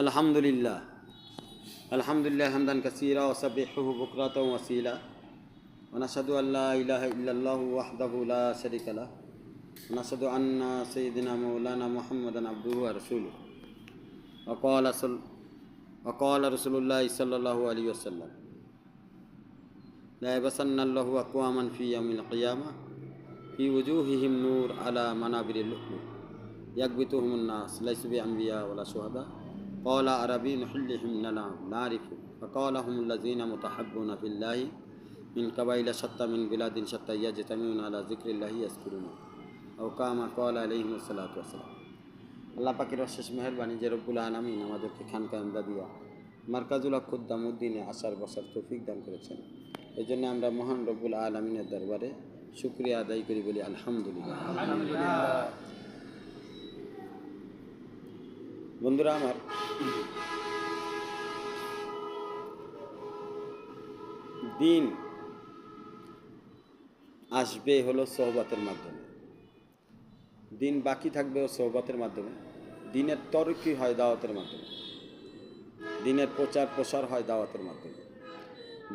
আলহামদুলিল্লাহ আলহামদুলিল্লাহ হামদান কাসীরা ওয়া সাব্বিহুহু বুকরাতাও ওয়া আসীলা ওয়া নাশহাদু আল্লা ইলাহা ইল্লাল্লাহু ওয়াহদাহু লা শারীকা লাহু ওয়া নাশহাদু আন্না সাইয়্যিদানা মাওলানা মুহাম্মাদান আবদুহু ওয়া রাসূলুহু ওয়া ক্বালা রাসূলুল্লাহি সাল্লাল্লাহু আলাইহি ওয়াসাল্লাম লা ইয়াবাসান্নাল্লাহু আকওয়ামান ফি ইয়াউমিল কিয়ামাহ ফি ওয়ুজুহিহিম নূর আলা মানাবিরিল লু'লু ইয়াকবিতুহুমুন নাস লাইসু বিআনবিয়া ওয়ালা শুহাদা قال عربي نحلهم نعرف فقال هم الذين متحبون في الله من قبائل شتى من بلاد شتى يجتمعون على ذكر الله يذكرون أو كما قال عليهم الصلاة والسلام আল্লাহ পাকের অশেষ মেহেরবানি যে রব্বুল আলামিন আমাদেরকে খানকা ইমদাদিয়া মারকাজুল খুদ্দামউদ্দিনে আসার বসার তৌফিক দান করেছেন। এই জন্য আমরা মহান রব্বুল আলামিনের দরবারে শুকরিয়া আদায় করি, বলি আলহামদুলিল্লাহ। বন্ধুরা আমার, দিন আসবে হলো সোহবতের মাধ্যমে, দিন বাকি থাকবে ও সোহবতের মাধ্যমে। দিনের তরক্কি হয় দাওয়াতের মাধ্যমে, দিনের প্রচার প্রসার হয় দাওয়াতের মাধ্যমে।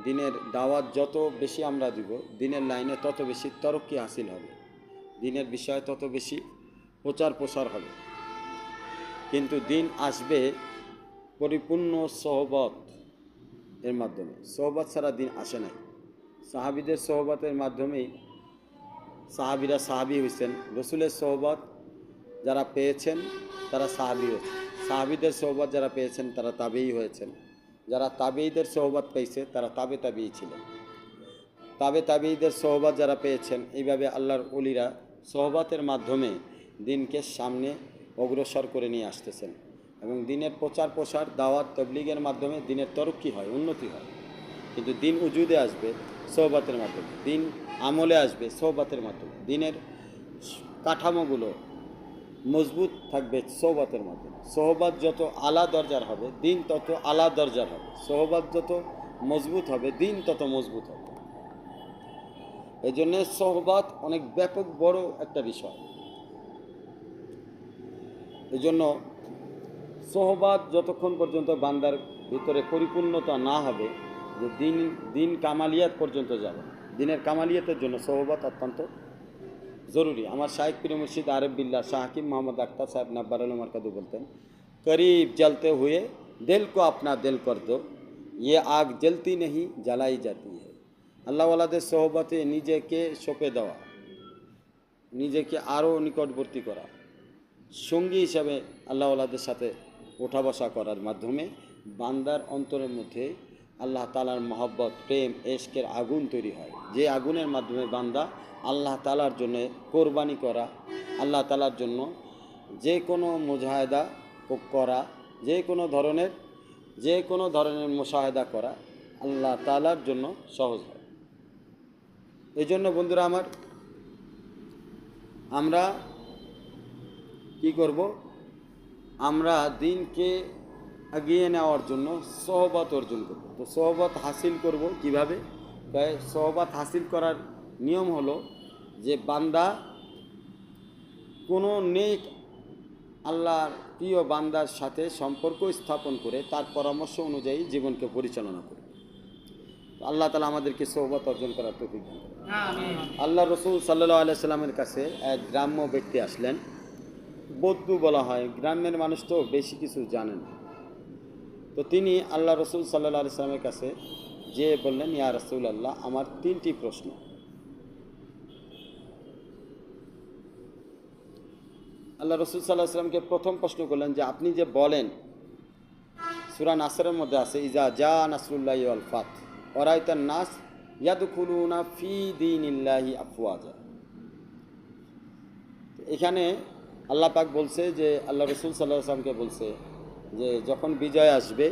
দিনের দাওয়াত যত বেশি আমরা দিব, দিনের লাইনে তত বেশি তরক্কি হাসিল হবে, দিনের বিষয়ে তত বেশি প্রচার প্রসার হবে। কিন্তু দিন আসবে পরিপূর্ণ সোহবত এর মাধ্যমে। সোহবত ছাড়া দিন আসে নাই। সাহাবিদের সোহবতের মাধ্যমেই সাহাবিরা সাহাবি হয়েছেন। রসুলের সোহবত যারা পেয়েছেন তারা সাহাবি হয়েছে। সাহাবিদের সোহবত যারা পেয়েছেন তারা তাবেই হয়েছেন। যারা তাবেইদের সোহবত পেয়েছে তারা তাবেই ছিলেন। তাবেইদের সোহবত যারা পেয়েছেন, এইভাবে আল্লাহর ওলিরা সোহবতের মাধ্যমে দিনকে সামনে অগ্রসর করে নিয়ে আসতেছেন। এবং দিনের প্রচার প্রসার দাওয়াত তবলিগের মাধ্যমে দিনের তরক্কি হয়, উন্নতি হয়। কিন্তু দিন উজুদে আসবে সোহবতের মাধ্যমে, দিন আমলে আসবে সোহবতের মাধ্যমে। দিনের কাঠামোগুলো মজবুত থাকবে সোহবতের মাধ্যমে। সোহবত যত আলা দরজার হবে, দিন তত আলা দরজার হবে। সোহবত যত মজবুত হবে, দিন তত মজবুত হবে। এই জন্য সোহবত অনেক ব্যাপক বড় একটা বিষয়। এই জন্য সোহবত যতক্ষণ পর্যন্ত বান্দার ভিতরে পরিপূর্ণতা না হবে, যে দিন কামালিয়াত পর্যন্ত যাবে, দিনের কামালিয়াতের জন্য সোহবত অত্যন্ত জরুরি। আমার শাইখ পীর মুর্শিদ আরিফ বিল্লাহ শাহ হাকিম মোহাম্মদ আখতার সাহেব নব্বার আলম মারকাদু বলতেন, করিব জলতে হুয়ে দিল কো আপনা দিল কর দো, ये आग जलती नहीं जलाई जाती है। আল্লাহওয়ালাদের সোহবতে নিজেকে সঁপে দেওয়া, নিজেকে আরও নিকটবর্তী করা, সঙ্গী হিসাবে আল্লাহওয়ালাদের সাথে ওঠা বসা করার মাধ্যমে বান্দার অন্তরের মধ্যে আল্লাহ তাআলার মহব্বত, প্রেম, এশকের আগুন তৈরি হয়। যে আগুনের মাধ্যমে বান্দা আল্লাহ তাআলার জন্য কোরবানি করা, আল্লাহ তাআলার জন্য যে কোনো মুজাহাদা করা, যে কোনো ধরনের মুশাহাদা করা আল্লাহ তাআলার জন্য সহজ হয়। এই জন্য বন্ধুরা আমার, আমরা কি করব? আমরা দিনকে এগিয়ে নেওয়ার জন্য সোহবত অর্জন করব। তো সোহবত হাসিল করব কিভাবে? তাই সোহবত হাসিল করার নিয়ম হলো যে বান্দা কোনো নেক আল্লাহর প্রিয় বান্দার সাথে সম্পর্ক স্থাপন করে তার পরামর্শ অনুযায়ী জীবনকে পরিচালনা করবে। আল্লাহ তাআলা আমাদেরকে সোহবত অর্জন করার তৌফিক দান করুন। আল্লাহ রসুল সাল্লাল্লাহু আলাইহি সাল্লামের কাছে এক গ্রাম্য ব্যক্তি আসলেন। বদ্দু বলা হয়, গ্রামের মানুষ তো বেশি কিছু জানেন। তো তিনি আল্লাহ রসুল সাল্লাল্লাহু আলাইহি সাল্লামের কাছে যে বললেন, ইয়া রাসূলুল্লাহ, আমার 3টি প্রশ্ন। আল্লাহ রসুল সাল্লাল্লাহু আলাইহি সাল্লামকে প্রথম প্রশ্ন করলেন যে আপনি যে বলেন, সূরা নাসরের মধ্যে আছে, ইজা জা নাসরুল্লাহি ওয়াল ফাত ওয়ারাইতান নাস ইয়াদখুলুনা ফি দীনিল্লাহি আফওয়াজা। এখানে আল্লাহ পাক বলছে যে আল্লাহ রসুল সাল্লাল্লাহু আলাইহি সাল্লামকে বলছে যে যখন বিজয় আসবে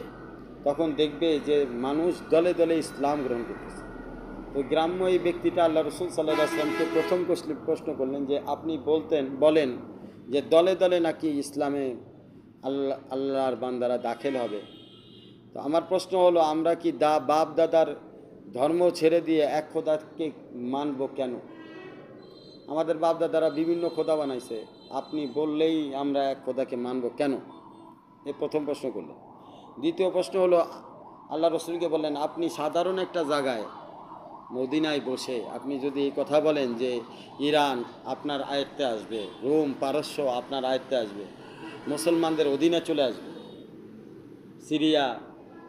তখন দেখবে যে মানুষ দলে দলে ইসলাম গ্রহণ করতেছে। তো গ্রাম্য এই ব্যক্তিটা আল্লাহ রসুল সাল্লাল্লাহু আলাইহি সাল্লামকে প্রথম প্রশ্ন করলেন যে আপনি বলেন যে দলে দলে নাকি ইসলামে আল্লাহর বান্দারা দাখিল হবে। তো আমার প্রশ্ন হলো, আমরা কি বাপ দাদার ধর্ম ছেড়ে দিয়ে এক খোদাকে মানব কেন? আমাদের বাপ দাদারা বিভিন্ন খোদা বানাইছে, আপনি বললেই আমরা এক খোদাকে মানব কেন? এ প্রথম প্রশ্ন করলেন। দ্বিতীয় প্রশ্ন হলো, আল্লাহ রসুলকে বললেন, আপনি সাধারণ একটা জায়গায় মদিনায় বসে আপনি যদি এই কথা বলেন যে ইরান আপনার আয়ত্তে আসবে, রোম পারস্য আপনার আয়ত্তে আসবে, মুসলমানদের অধীনে চলে আসবে, সিরিয়া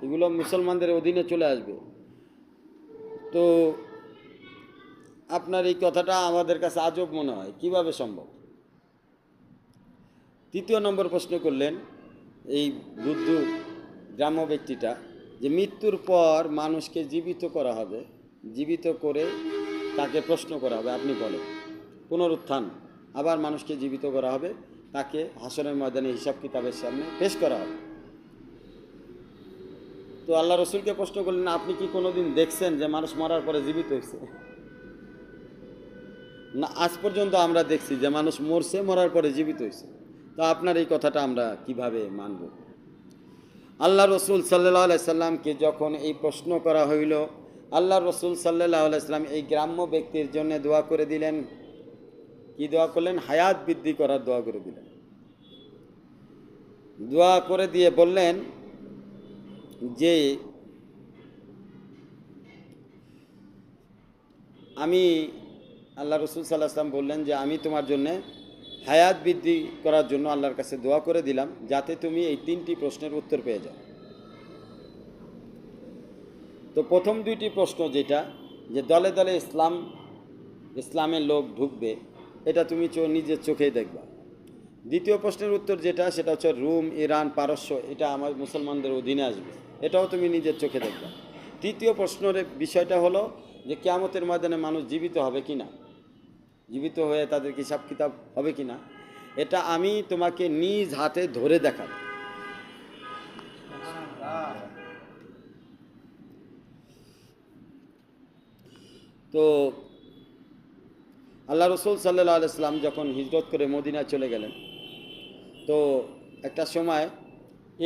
এগুলো মুসলমানদের অধীনে চলে আসবে, তো আপনার এই কথাটা আমাদের কাছে আজব মনে হয়, কিভাবে সম্ভব? তৃতীয় নম্বর প্রশ্ন করলেন এই বুদ্ধ গ্রাম্য ব্যক্তিটা, যে মৃত্যুর পর মানুষকে জীবিত করা হবে, জীবিত করে তাকে প্রশ্ন করা হবে, আপনি বলেন পুনরুত্থান, আবার মানুষকে জীবিত করা হবে, তাকে হাসরের ময়দানে হিসাব কিতাবের সামনে পেশ করা হবে। তো আল্লাহ রসুলকে প্রশ্ন করলেন, আপনি কি কোনোদিন দেখছেন যে মানুষ মরার পরে জীবিত হয়েছে? না, আজ পর্যন্ত আমরা দেখছি যে মানুষ মরছে, মরার পরে জীবিত হয়েছে, তো আপনার এই কথাটা আমরা কিভাবে মানব? আল্লাহ রসুল সাল্লাহ আলাইসাল্লামকে যখন এই প্রশ্ন করা হইল, আল্লাহ রসুল সাল্লাহ আলাইসাল্লাম এই গ্রাম্য ব্যক্তির জন্য দোয়া করে দিলেন। কি দোয়া করলেন? হায়াত বৃদ্ধি করার দোয়া করে দিলেন। দোয়া করে দিয়ে বললেন যে আমি, আল্লাহ রসুল সাল্লাহ আসলাম বললেন যে আমি তোমার জন্যে হায়াত বৃদ্ধি করার জন্য আল্লাহর কাছে দোয়া করে দিলাম, যাতে তুমি এই 3টি প্রশ্নের উত্তর পেয়ে যাও। তো প্রথম 2টি প্রশ্ন যেটা, যে দলে দলে ইসলামের লোক ঢুকবে, এটা তুমি নিজের চোখেই দেখবা। দ্বিতীয় প্রশ্নের উত্তর যেটা, সেটা হচ্ছে রোম ইরান পারস্য এটা আমার মুসলমানদের অধীনে আসবে, এটাও তুমি নিজের চোখে দেখবা। তৃতীয় প্রশ্নের বিষয়টা হলো যে কিয়ামতের ময়দানে মানুষ জীবিত হবে কি না, জীবিত হয়ে তাদের হিসাব কিতাব হবে কি না, এটা আমি তোমাকে নিজ হাতে ধরে দেখাব। তো আল্লাহ রসুল সাল্লাহ আলাইসাল্লাম যখন হিজরত করে মদিনায় চলে গেলেন, তো একটা সময়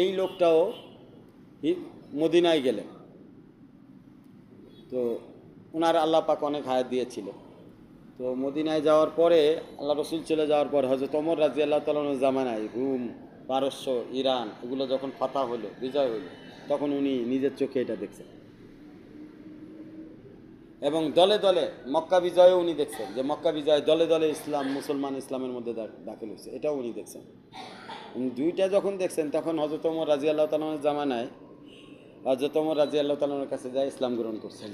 এই লোকটাও মদিনায় গেলেন। তো ওনার আল্লাহ পাক অনেক হায়াত দিয়েছিল। তো মদিনায় যাওয়ার পরে, আল্লাহ রসুল চলে যাওয়ার পর হযরত ওমর রাদিয়াল্লাহু তাআলা আনহু জামানায় রোম পারস্য ইরান এগুলো যখন ফাতা হলো, বিজয় হলো, তখন উনি নিজের চোখে এটা দেখছেন। এবং দলে দলে মক্কা বিজয়েও উনি দেখছেন, যে মক্কা বিজয় দলে দলে মুসলমান ইসলামের মধ্যে দাখিল হয়েছে, এটাও উনি দেখছেন। উনি দুইটা যখন দেখছেন, তখন হযরত ওমর রাদিয়াল্লাহু তাআলা আনহুর জামানায় হযরত ওমর রাদিয়াল্লাহু তাআলা আনহুর কাছে যায় ইসলাম গ্রহণ করছেন।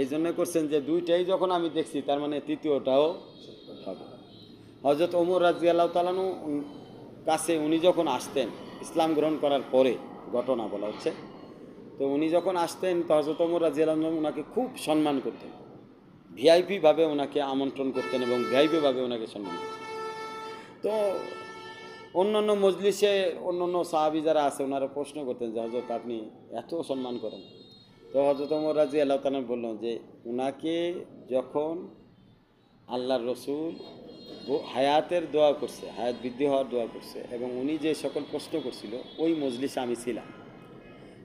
এই জন্য করছেন যে দুইটাই যখন আমি দেখছি, তার মানে তৃতীয়টাও হবে। হযরত ওমর রাদিয়াল্লাহু তাআলা আনহু কাছে উনি যখন আসতেন ইসলাম গ্রহণ করার পরে, ঘটনা বলা হচ্ছে, তো উনি যখন আসতেন তো হযরত ওমর রাদিয়াল্লাহু আনহু ওনাকে খুব সম্মান করতেন, ভিআইপিভাবে ওনাকে আমন্ত্রণ করতেন এবং ভিআইপিভাবে ওনাকে সম্মান করতেন। তো অন্যান্য মজলিসে অন্যান্য সাহাবী যারা আছে ওনারা প্রশ্ন করতেন যে হযরত আপনি এত সম্মান করেন। তো হযরত ওমর রাদিয়াল্লাহু তাআলা বললেন যে ওনাকে যখন আল্লাহর রসুল হায়াতের দোয়া করছে, হায়াত বৃদ্ধি হওয়ার দোয়া করছে, এবং উনি যে সকল প্রশ্ন করছিল ওই মজলিসে আমি ছিলাম।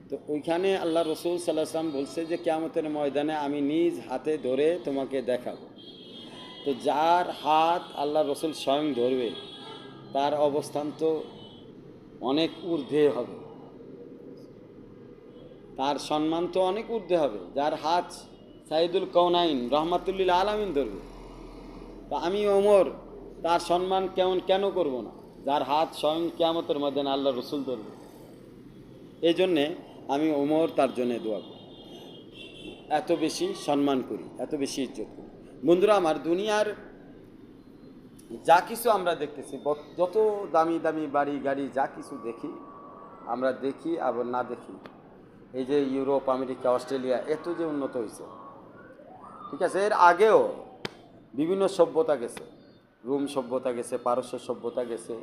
তো ওইখানে আল্লাহ রসুল সাল্লাল্লাহু আলাইহি ওয়াসাল্লাম বলছে যে কিয়ামতের ময়দানে আমি নিজ হাতে ধরে তোমাকে দেখাবো। তো যার হাত আল্লাহ রসুল স্বয়ং ধরবে তার অবস্থান তো অনেক ঊর্ধ্বে হবে, তার সম্মান তো অনেক ঊর্ধ্বে হবে। যার হাত সাইদুল কওনাইন রহমাতুল্লিল আলামিন ধরবে, তা আমি ওমর তার সম্মান কেন করব না, যার হাত স্বয়ং কিয়ামতের ময়দানে আল্লাহ রসুল ধরবে। এই জন্যে আমি ওমর তার জন্যে দোয়া করি, এত বেশি সম্মান করি, এত বেশি ইজ্জত করি। বন্ধুরা আমার, দুনিয়ার যা কিছু আমরা দেখতেছি, যত দামি দামি বাড়ি গাড়ি যা কিছু দেখি, আমরা দেখি আবার না দেখি, এই যে ইউরোপ আমেরিকা অস্ট্রেলিয়া এত যে উন্নত হয়েছে, ঠিক আছে, এর আগেও বিভিন্ন সভ্যতা গেছে, রোম সভ্যতা গেছে, পারস্য সভ্যতা গেছে,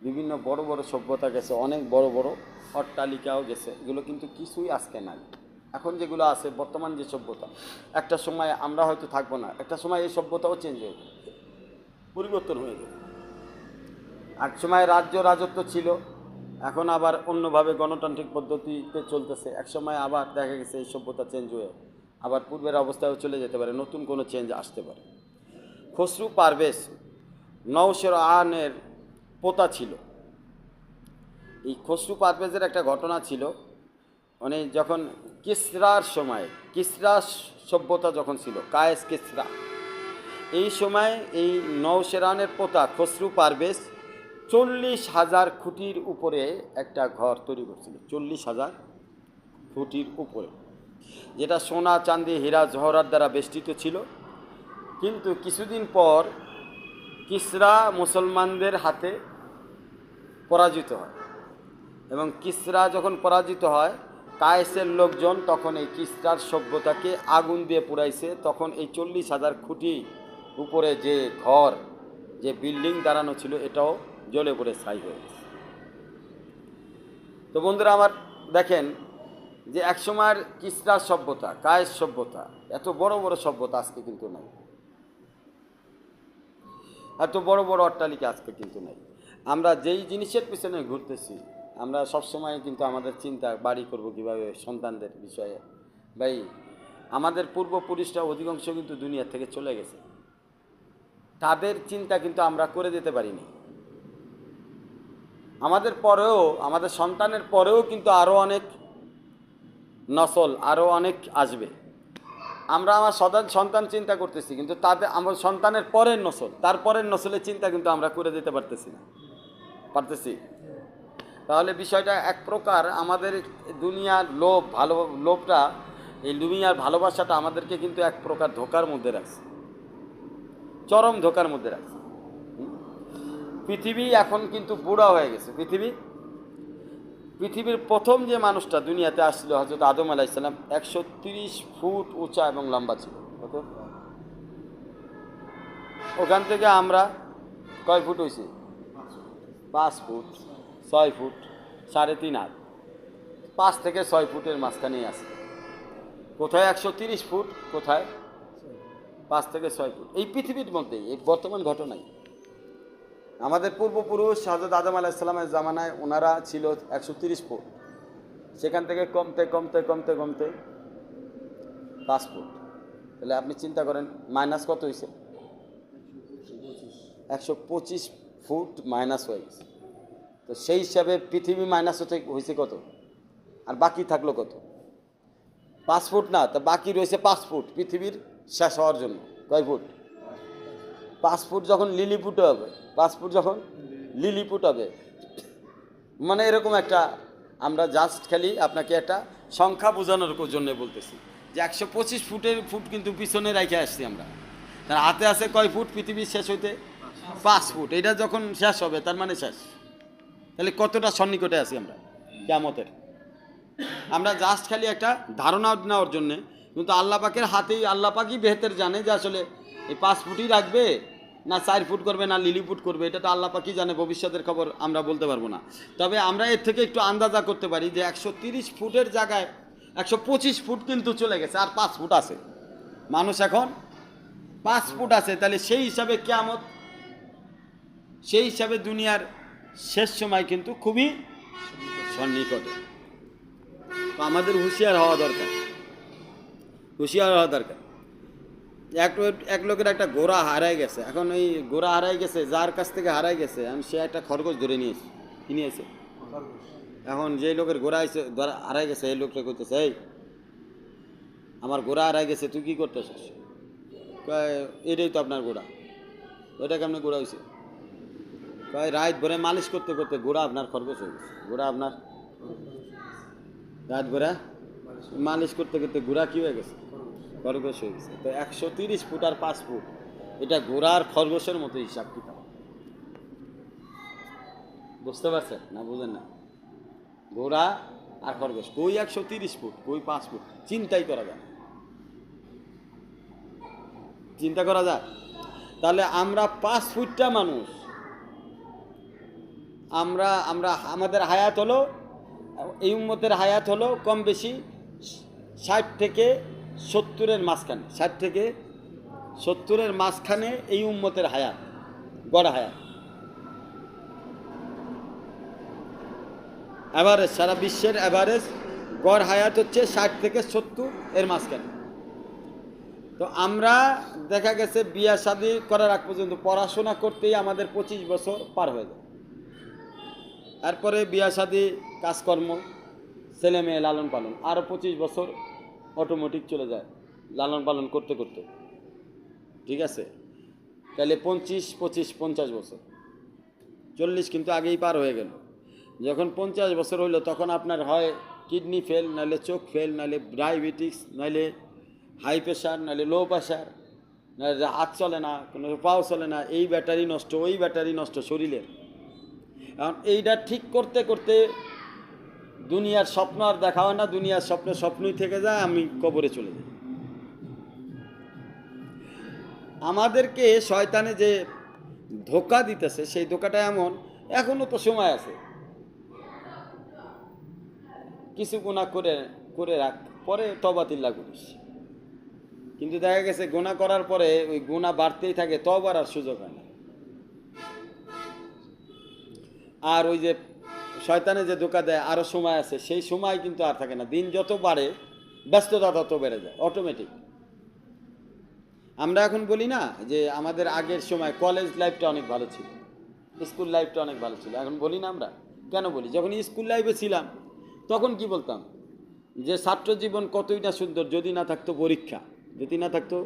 বিভিন্ন বড় বড় সভ্যতা গেছে, অনেক বড় বড় অট্টালিকাও গেছে, এগুলো কিন্তু কিছুই আজকে নাই। এখন যেগুলো আছে বর্তমান যে সভ্যতা, একটা সময় আমরা হয়তো থাকবো না, একটা সময় এই সভ্যতাও চেঞ্জ হয়ে যাবে, পরিবর্তন হয়ে যাবে। এক সময় রাজত্ব ছিল, এখন আবার অন্যভাবে গণতান্ত্রিক পদ্ধতিতে চলতেছে। এক সময় আবার দেখা গেছে এই সভ্যতা চেঞ্জ হয়ে আবার পূর্বের অবস্থায়ও চলে যেতে পারে, নতুন কোনো চেঞ্জ আসতে পারে। খসরু পারভেজ নওশের আনের পোতা ছিল, এই খসরু পারভেজের একটা ঘটনা ছিল, মানে যখন কিসরার সময়, কিসরা সভ্যতা যখন ছিল, কায়েস কিসরা, এই সময় এই নওশেরানের পোতা খসরু পারভেজ 40,000 খুঁটির উপরে একটা ঘর তৈরি করছিল। 40,000 খুঁটির উপরে, যেটা সোনা চাঁদি হীরা জহরাত দ্বারা বেষ্টিত ছিল। কিন্তু কিছুদিন পর কিসরা মুসলমানদের হাতে পরাজিত হয়, এবং কিসরা যখন পরাজিত হয়, কায়েসের লোকজন তখন এই কিসরার সভ্যতাকে আগুন দিয়ে পুড়াইছে। তখন এই 40,000 খুঁটি উপরে যে ঘর, যে বিল্ডিং দাঁড়ানো ছিল, এটাও জ্বলে পড়ে ছাই হয়ে গেছে। তো বন্ধুরা আমার, দেখেন যে একসময়ের কিসরার সভ্যতা, কায়েস সভ্যতা, এত বড় বড় সভ্যতা আজকে কিন্তু নাই, এত বড় বড় অট্টালিকা আজকে কিন্তু নাই। আমরা যেই জিনিসের পিছনে ঘুরতেছি, আমরা সবসময় কিন্তু আমাদের চিন্তা বাড়ি করব কীভাবে, সন্তানদের বিষয়ে। ভাই, আমাদের পূর্বপুরুষরা অধিকাংশ কিন্তু দুনিয়া থেকে চলে গেছে, তাদের চিন্তা কিন্তু আমরা করে দিতে পারিনি। আমাদের পরেও, আমাদের সন্তানের পরেও কিন্তু আরও অনেক নসল, আরও অনেক আসবে। আমরা আমার সন্তান চিন্তা করতেছি, কিন্তু তাদের আমার সন্তানের পরের নসল, তার পরের নসলের চিন্তা কিন্তু আমরা করে দিতে পারতেছি না, পারতেছি। তাহলে বিষয়টা এক প্রকার আমাদের দুনিয়ার লোভ, ভালো লোভটা, এই দুনিয়ার ভালোবাসাটা আমাদেরকে কিন্তু এক প্রকার ধোকার মধ্যে রাখছে, চরম ধোকার মধ্যে রাখছে। পৃথিবী এখন কিন্তু বুড়া হয়ে গেছে। পৃথিবীর প্রথম যে মানুষটা দুনিয়াতে আসছিল, হযরত আদম আলাইহিস সালাম, 130 ফুট উঁচা এবং লম্বা ছিল। কত? ওখান থেকে আমরা কয় ফুট হয়েছি? 5 ফুট, 6 ফুট, 3.5 হাত, 5 থেকে 6 ফুটের মাঝখানেই আছে। কোথায় 130 ফুট, কোথায় 5 থেকে 6 ফুট, এই পৃথিবীর মধ্যেই, এই বর্তমান ঘটনায়। আমাদের পূর্বপুরুষ হযরত আদম আলাইহিস সালামের জামানায় ওনারা ছিল 130 ফুট, সেখান থেকে কমতে কমতে কমতে কমতে 5 ফুট। তাহলে আপনি চিন্তা করেন মাইনাস কত হয়েছে? 125 ফুট মাইনাস হয়ে গেছে। তো সেই হিসাবে পৃথিবী মাইনাস হয়েছে কত, আর বাকি থাকলো কত? 5 ফুট না, তা বাকি রয়েছে 5 ফুট পৃথিবীর শেষ হওয়ার জন্য। কয় ফুট? 5 ফুট যখন লিলিপুট হবে, 5 ফুট যখন লিলিপুট হবে, মানে এরকম একটা, আমরা জাস্ট খালি আপনাকে একটা সংখ্যা বোঝানোর জন্য বলতেছি যে 125 ফুট কিন্তু পিছনে রেখে আসছি আমরা। তার হাতে আছে কয় ফুট পৃথিবীর শেষ হইতে? 5 ফুট। এটা যখন শেষ হবে তার মানে শেষ। তাহলে কতটা সন্নিকটে আছি আমরা কিয়ামতের? আমরা জাস্ট খালি একটা ধারণা নেওয়ার জন্যে, কিন্তু আল্লাহ পাকের হাতেই, আল্লাহ পাকই বেহতের জানে যে আসলে এই 5 ফুটই রাখবে না 4 ফুট করবে না লিলিপুট করবে, এটা তো আল্লাহ পাকই জানে, ভবিষ্যতের খবর আমরা বলতে পারবো না। তবে আমরা এর থেকে একটু আন্দাজা করতে পারি যে 130 ফুটের জায়গায় 125 ফুট কিন্তু চলে গেছে, আর 5 ফুট আছে। মানুষ এখন 5 ফুট আছে। তাহলে সেই হিসাবে কিয়ামত, সেই হিসাবে দুনিয়ার শেষ সময় কিন্তু খুবই সন্নিকটে। তো আমাদের হুঁশিয়ার হওয়া দরকার, হুঁশিয়ার হওয়া দরকার। এক লোকের একটা ঘোড়া হারাই গেছে। এখন এই ঘোড়া হারাই গেছে, যার কাছ থেকে হারাই গেছে, আমি সে একটা খরগোশ ধরে নিয়েছি, কি নিয়েছে? এখন যে লোকের ঘোড়া হারাই গেছে, এই লোকটা করতেছে, এই আমার ঘোড়া হারাই গেছে, তুই কি করতেছিস? এটাই তো আপনার ঘোড়া। ওইটা কেমন ঘোড়া হয়েছে? রাত ভরে মালিশ করতে করতে ঘোড়া আপনার খরগোশ হয়ে গেছে। ঘোড়া আপনার রাত ভরে মালিশ করতে করতে ঘোড়া কি হয়ে গেছে? খরগোশ হয়ে গেছে। তো 130 ফুট আর 5 ফুট, এটা ঘোড়ার খরগোশের মতো হিসাব কিতাব। বুঝতে পারছেন না? বুঝেন না? ঘোড়া আর খরগোশ, কই 130 ফুট, কই 5 ফুট, চিন্তাই করা যায়, চিন্তা করা যায়। তাহলে আমরা 5 ফুটটা মানুষ, আমরা আমাদের হায়াত হলো, এই উম্মতের হায়াত হলো কম বেশি 60 থেকে 70-এর মাঝখানে, 60 থেকে 70-এর মাঝখানে এই উম্মতের হায়াত, গড় হায়াত। অ্যাভারেজ, সারা বিশ্বের অ্যাভারেজ গড় হায়াত হচ্ছে 60 থেকে 70-এর মাঝখানে। তো আমরা দেখা গেছে বিয়া শাদী করার আগ পর্যন্ত পড়াশোনা করতেই আমাদের 25 বছর পার হয়ে যায়। তারপরে বিয়া শাদী, কাজকর্ম, ছেলে মেয়ে, লালন পালন, আরও 25 বছর অটোমেটিক চলে যায় লালন পালন করতে করতে। ঠিক আছে, তাহলে 25, 25, 50 বছর, 40 কিন্তু আগেই পার হয়ে গেল। যখন 50 বছর হইল তখন আপনার হয় কিডনি ফেল, নাহলে চোখ ফেল, নাহলে ডায়াবেটিস, নাহলে হাই প্রেশার, নাহলে লো প্রেশার, নাহলে হাত চলে না, কোনো পাও চলে না, এই ব্যাটারি নষ্ট, ওই ব্যাটারি নষ্ট শরীরের। কারণ এইটা ঠিক করতে করতে দুনিয়ার স্বপ্ন আর দেখা হয় না, দুনিয়ার স্বপ্নই থেকে যায়, আমি কবরে চলে যাই। আমাদেরকে শয়তানে যে ধোঁকা দিতেছে, সেই ধোঁকাটা এমন, এখনো তো সময় আছে, কিছু গুনাহ করে রাখ, পরে তওবাতিল্লাহ করিস। কিন্তু দেখা গেছে গুনাহ করার পরে ওই গুনাহ বাড়তেই থাকে, তওবার আর সুযোগ হয় না। আর ওই যে শয়তানে যে ধোঁকা দেয় আরও সময় আছে, সেই সময় কিন্তু আর থাকে না। দিন যত বাড়ে ব্যস্ততা তত বেড়ে যায় অটোমেটিক। আমরা এখন বলি না যে আমাদের আগের সময় কলেজ লাইফটা অনেক ভালো ছিল, স্কুল লাইফটা অনেক ভালো ছিল, এখন বলি না আমরা? কেন বলি? যখন স্কুল লাইফে ছিলাম তখন কি বলতাম যে ছাত্র জীবন কতই না সুন্দর, যদি না থাকতো পরীক্ষা, যদি না থাকতো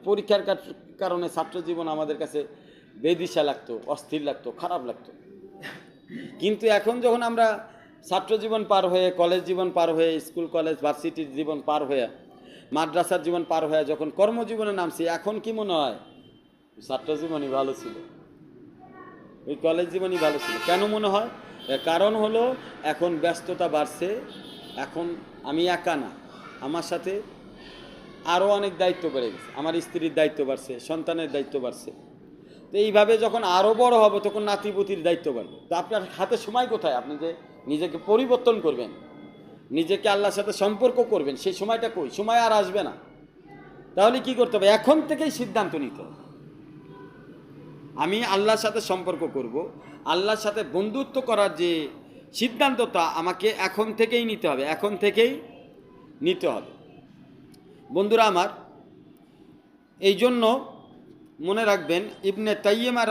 পরীক্ষার কারণে ছাত্র জীবন আমাদের কাছে বেদিশা লাগতো, অস্থির লাগতো, খারাপ লাগতো। কিন্তু এখন যখন আমরা ছাত্র জীবন পার হয়ে, কলেজ জীবন পার হয়ে, স্কুল কলেজ ভার্সিটির জীবন পার হয়ে, মাদ্রাসার জীবন পার হয়ে যখন কর্মজীবনে নামছি, এখন কি মনে হয়? ছাত্র জীবনই ভালো ছিল, ওই কলেজ জীবনই ভালো ছিল। কেন মনে হয়? কারণ হলো এখন ব্যস্ততা বাড়ছে, এখন আমি একা না, আমার সাথে আরও অনেক দায়িত্ব বেড়ে গেছে, আমার স্ত্রীর দায়িত্ব বাড়ছে, সন্তানের দায়িত্ব বাড়ছে। তো এইভাবে যখন আরও বড় হবে তখন নাতিপুতির দায়িত্ব বাড়বে। তো আপনার হাতে সময় কোথায়? আপনি যে নিজেকে পরিবর্তন করবেন, নিজেকে আল্লাহর সাথে সম্পর্ক করবেন, সেই সময়টা কই? সময় আর আসবে না। তাহলে কি করতে হবে? এখন থেকেই সিদ্ধান্ত নিতে হবে, আমি আল্লাহর সাথে সম্পর্ক করব। আল্লাহর সাথে বন্ধুত্ব করার যে সিদ্ধান্তটা আমাকে এখন থেকেই নিতে হবে, এখন থেকেই নিতে হবে। বন্ধুরা আমার, এই জন্য মনে রাখবেন, ইবনে তাইয়্যিমা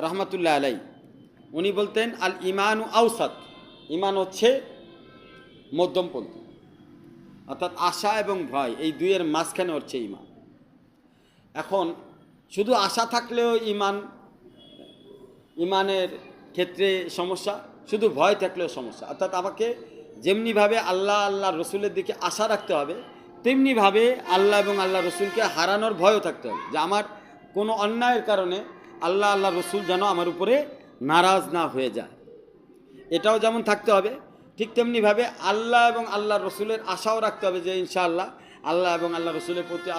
রহমাতুল্লাহ আলাই উনি বলতেন, আল ইমানু আওসাত, ইমান হচ্ছে মধ্যমপন্থী, অর্থাৎ আশা এবং ভয় এই দুইয়ের মাঝখানে হচ্ছে ইমান। এখন শুধু আশা থাকলেও ইমানের ক্ষেত্রে সমস্যা, শুধু ভয় থাকলেও সমস্যা। অর্থাৎ আমাকে যেমনিভাবে আল্লাহ রসুলের দিকে আশা রাখতে হবে, তেমনিভাবে আল্লাহ এবং আল্লাহ রসুলকে হারানোর ভয়ও থাকতে হবে, যে আমার কোনো অন্যায়ের কারণে আল্লাহ রসুল যেন আমার উপরে নারাজ না হয়ে যায়, এটাও যেমন থাকতে হবে। ঠিক তেমনিভাবে আল্লাহ এবং আল্লাহ রসুলের আশাও রাখতে হবে, যে ইনশাআল্লাহ আল্লাহ এবং আল্লাহ রসুলের প্রতি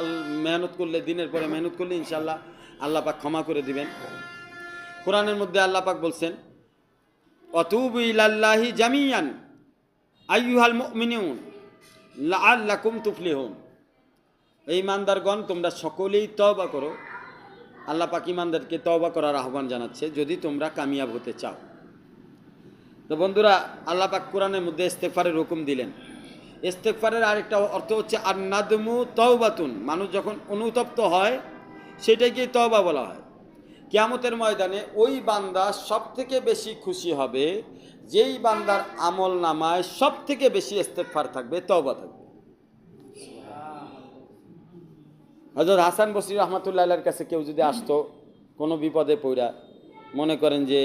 মেহনত করলে, দিনের পরে মেহনত করলে ইনশাআল্লাহ আল্লাহ পাক ক্ষমা করে দিবেন। কোরআনের মধ্যে আল্লাহ পাক বলছেন, অতুবু ইলাল্লাহি জামিয়ান আইয়ুহাল মুমিনুন লাআল্লাকুম তুফলিহুন। এই ইমানদারগণ, তোমরা সকলেই তওবা করো। আল্লাহ পাক ইমানদারকে তওবা করার আহ্বান জানাচ্ছে, যদি তোমরা কামিয়াব হতে চাও। তো বন্ধুরা, আল্লাহ পাক কোরআনের মধ্যে ইস্তেগফারের হুকুম দিলেন। ইস্তেগফারের আরেকটা অর্থ হচ্ছে আন-নাদমু তাওবাতুন, মানুষ যখন অনুতপ্ত হয় সেটাকে তওবা বলা হয়। কিয়ামতের ময়দানে ওই বান্দা সবথেকে বেশি খুশি হবে যেই বান্দার আমল নামায় সবথেকে বেশি ইস্তেগফার থাকবে, তওবা থাকবে। হযরত হাসান বসরি রহমাতুল্লাহ আলাইহির কাছে কেউ যদি আসতো কোনো বিপদে পড়া, মনে করেন যে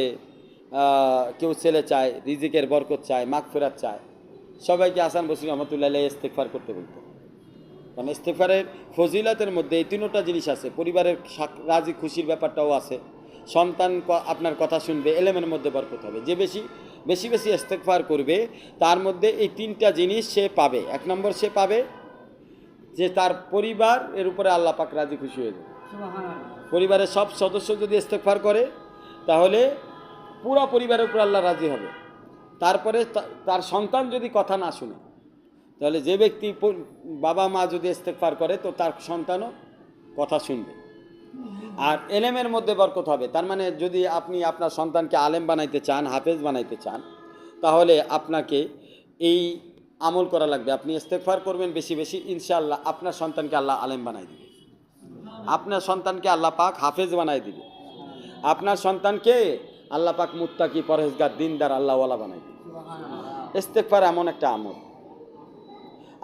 কেউ ছেলে চায়, রিজিকের বরকত চায়, মাগফিরাত চায়, সবাইকে হাসান বসরি রহমাতুল্লাহ আলাইহি ইস্তেগফার করতে বলতো। কারণ ইস্তেগফারের ফজিলতের মধ্যে এই তিনটা জিনিস আছে, পরিবারের রাজি খুশির ব্যাপারটাও আছে, সন্তান আপনার কথা শুনবে, এলেমের মধ্যে বরকত হবে। যে বেশি বেশি বেশি ইস্তেগফার করবে তার মধ্যে এই তিনটা জিনিস সে পাবে। এক নম্বর, সে পাবে যে তার পরিবার এর উপরে আল্লাহ পাক রাজি খুশি হয়ে যাবে। পরিবারের সব সদস্য যদি ইস্তেগফার করে তাহলে পুরো পরিবারের উপর আল্লাহ রাজি হবে। তারপরে তার সন্তান যদি কথা না শুনে, তাহলে যে ব্যক্তি বাবা মা যদি ইস্তেগফার করে তো তার সন্তানও কথা শুনবে। আর এলেমের মধ্যে বরকত হবে। তার মানে যদি আপনি আপনার সন্তানকে আলেম বানাইতে চান, হাফেজ বানাইতে চান, তাহলে আপনাকে এই আমল করা লাগবে। আপনি ইস্তেগফার করবেন বেশি বেশি, ইনশাআল্লাহ আপনার সন্তানকে আল্লাহ আলেম বানাই দিবে, আপনার সন্তানকে আল্লাহ পাক হাফেজ বানাই দিবে, আপনার সন্তানকে আল্লাহ পাক মুত্তাকি, পরহেজগার, দিনদার, আল্লাহওয়ালা বানাই দিবেন। ইস্তেগফার এমন একটা আমল,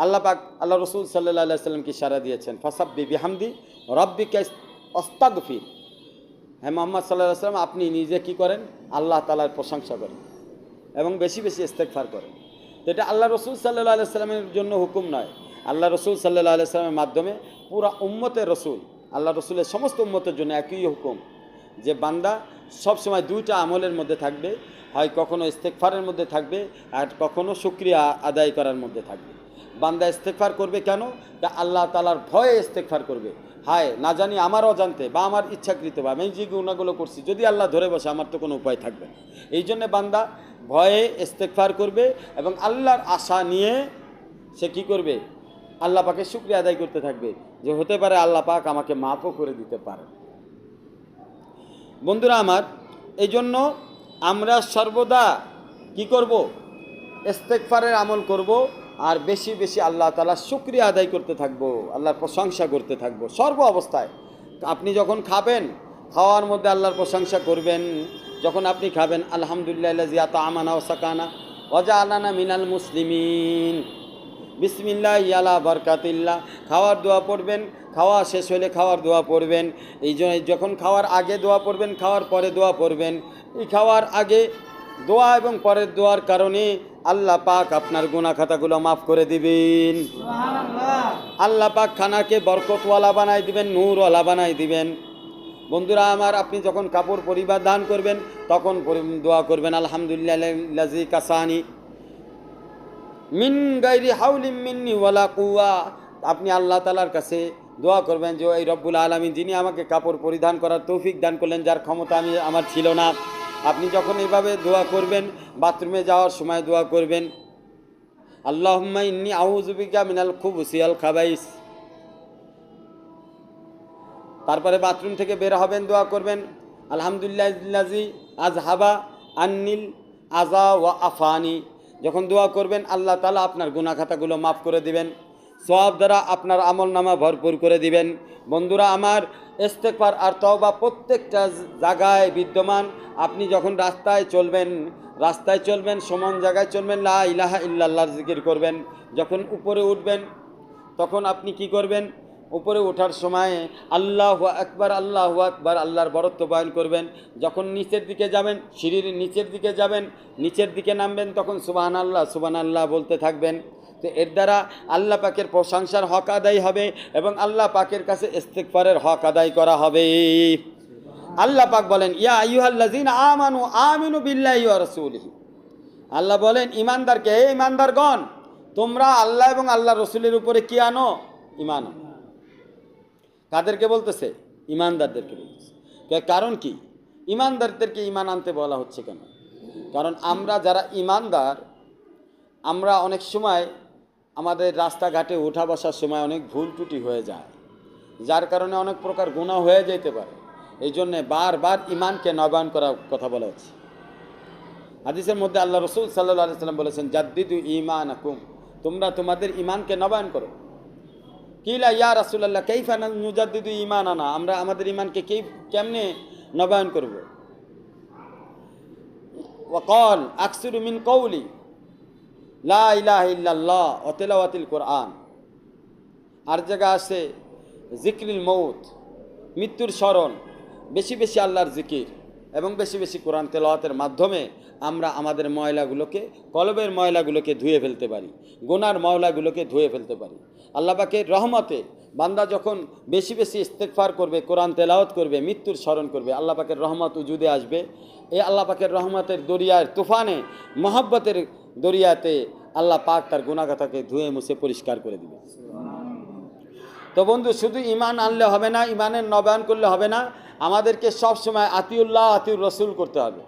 আল্লাহ পাক আল্লাহ রসুল সাল্লাল্লাহু আলাইহি সাল্লামকে ইশারা দিয়েছেন, ফাসাব্বি বিহামদি রাব্বিকা আস্তাগফির। হ্যাঁ মুহাম্মদ সাল্লাল্লাহু আলাইহি সাল্লাম, আপনি নিজে কি করেন? আল্লাহ তাআলার প্রশংসা করেন এবং বেশি বেশি ইস্তেগফার করেন। তো এটা আল্লাহ রসুল সাল্লাল্লাহু আলাইহি সাল্লামের জন্য হুকুম নয়, আল্লাহ রসুল সাল্লাল্লাহু আলাইহি সাল্লামের মাধ্যমে পুরা উম্মতের রসুল, আল্লাহ রসুলের সমস্ত উম্মতের জন্য একই হুকুম যে বান্দা সবসময় দুইটা আমলের মধ্যে থাকবে, হয় কখনো ইস্তেগফারের মধ্যে থাকবে আর কখনো শুকরিয়া আদায় করার মধ্যে থাকবে। বান্দা ইস্তেগফার করবে কেন? তা আল্লাহ তাআলার ভয়ে ইস্তেগফার করবে। হায় না জানি আমারও জানতে বা আমার ইচ্ছাকৃত বা আমি যে গুনাহগুলো করছি যদি আল্লাহ ধরে বসে আমার তো কোনো উপায় থাকবে না। এই জন্যে বান্দা ভয়ে ইস্তেগফার করবে এবং আল্লাহর আশা নিয়ে সে কী করবে? আল্লাহ পাকের শুকরিয়া আদায় করতে থাকবে যে হতে পারে আল্লাহ পাক আমাকে মাফও করে দিতে পারে। বন্ধুরা আমার, এই জন্য আমরা সর্বদা কি করব? ইস্তেগফারের আমল করব আর বেশি বেশি আল্লাহ তাআলার শুকরিয়া আদায় করতে থাকবো, আল্লাহর প্রশংসা করতে থাকবো সর্ব অবস্থায়। আপনি যখন খাবেন, খাওয়ার মধ্যে আল্লাহর প্রশংসা করবেন। যখন আপনি খাবেন, আলহামদুলিল্লাহি আত'আমানা ওয়া সাকানা ওয়া জাআলানা মিনাল মুসলিমিন, বিসমিল্লাহ ইয়ালা বারকাতিল্লাহ। খাওয়ার দোয়া পড়বেন, খাওয়া শেষ হলে খাওয়ার দোয়া পড়বেন। এই জন্য যখন খাওয়ার আগে দোয়া পড়বেন, খাওয়ার পরে দোয়া পড়বেন। এই খাওয়ার আগে দোয়া এবং পরের দোয়ার কারণে আল্লাহ পাক আপনার গুনাহ খাতাগুলো মাফ করে দিবেন। আল্লাহ পাক খানাকে বরকতওয়ালা বানাই দিবেন, নূরওয়ালা বানাই দিবেন। বন্ধুরা আমার, আপনি যখন কাপড় পরিধান করবেন তখন দোয়া করবেন, আলহামদুলিল্লাহি কাসানি মিন গায়রি হাউলিন মিন্নি ওয়ালা কুওয়া। আপনি আল্লাহ তাআলার কাছে দোয়া করবেন যে এই রব্বুল আলামিন যিনি আমাকে কাপড় পরিধান করার তৌফিক দান করলেন, যার ক্ষমতা আমার ছিল না। আপনি যখন এইভাবে দোয়া করবেন, বাথরুমে যাওয়ার সময় দোয়া করবেন, আল্লাহুম্মা ইন্নী আউযু বিকা মিনাল খুবুসি ওয়াল খাবাইস। তারপরে বাথরুম থেকে বের হবেন, দোয়া করবেন, আলহামদুলিল্লাহিল্লাযী আযহাবা আন্নিল আযা ওয়া আফানি। যখন দোয়া করবেন, আল্লাহ তাআলা আপনার গুনাহ খাতাগুলো মাফ করে দিবেন, সওয়াব দ্বারা আপনার আমলনামা ভরপুর করে দিবেন। বন্ধুরা আমার, ইস্তেগফার আর তওবা প্রত্যেকটা জায়গায় বিদ্যমান। আপনি যখন রাস্তায় চলবেন, সমান জায়গায় চলবেন, লা ইলাহা ইল্লাল্লাহর জিকির করবেন। যখন উপরে উঠবেন তখন আপনি কি করবেন? উপরে ওঠার সময় আল্লাহু আকবার, আল্লাহু আকবার, আল্লাহর বরত্ব বয়ান করবেন। যখন নিচের দিকে যাবেন, সিঁড়ির নিচের দিকে যাবেন, নিচের দিকে নামবেন, তখন সুবহানাল্লাহ সুবহানাল্লাহ বলতে থাকবেন। তো এর দ্বারা আল্লাহ পাকের প্রশংসার হক আদায় হবে এবং আল্লাহ পাকের কাছে ইস্তেগফারের হক আদায় করা হবে। আল্লাহ পাক বলেন, ইয়া আইয়ুহাল্লাযীনা আমানু আমিনু বিল্লাহি ওয়া রাসূলিহি। আল্লাহ বলেন ঈমানদারকে, হে ঈমানদারগণ, তোমরা আল্লাহ এবং আল্লাহ রসুলের উপরে কি আনো? ঈমান। কাদেরকে বলতেছে? ঈমানদারদেরকে বলতেছে। কারণ কি ঈমানদারদেরকে ঈমান আনতে বলা হচ্ছে কেন? কারণ আমরা যারা ঈমানদার, আমরা অনেক সময় আমাদের রাস্তাঘাটে ওঠা বসার সময় অনেক ভুল ত্রুটি হয়ে যায়, যার কারণে অনেক প্রকার গুনাহ হয়ে যেতে পারে। এই জন্যে বারবার ঈমানকে নবায়ন করার কথা বলা হচ্ছে। হাদিসের মধ্যে আল্লাহ রসুল সাল্লাল্লাহু আলাইহি সাল্লাম বলেছেন, জাদ্দিদু ঈমানাকুম, তোমরা তোমাদের ঈমানকে নবায়ন করো। কিলা ইয়া রাসূলুল্লাহ কাইফা নুজাদ্দিদু ঈমানানা, আমরা আমাদের ঈমানকে কেমনে নবায়ন করব? ওয়াকাল আকসিরু মিন কওলি লা ইলাহা ইল্লাল্লাহ ওয়া তিলাওয়াতিল কুরআন। আর জায়গা আছে জিকরিল মউত, মৃত্যুর স্মরণ, বেশি বেশি আল্লাহর জিকির এবং বেশি বেশি কোরআন তেলাওয়াতের মাধ্যমে আমরা আমাদের ময়লাগুলোকে, কলবের ময়লাগুলোকে ধুয়ে ফেলতে পারি, গুনার ময়লাগুলোকে ধুয়ে ফেলতে পারি। আল্লাহ পাকের রহমতে বান্দা যখন বেশি বেশি ইস্তেগফার করবে, কোরআন তেলাওয়াত করবে, মৃত্যুর স্মরণ করবে, আল্লাহ পাকের রহমত উজুদে আসবে। এই আল্লাহ পাকের রহমতের দরিয়ার তুফানে, মহব্বতের দরিয়াতে আল্লাহ পাক তার গুনাহগাতাকে ধুয়ে মুছে পরিষ্কার করে দিবে। তো বন্ধু, শুধু ঈমান আনলে হবে না, ঈমানের নবায়ন করলে হবে না, আমাদেরকে সব সময় আতিউল্লাহ আতিউর রসুল করতে হবে।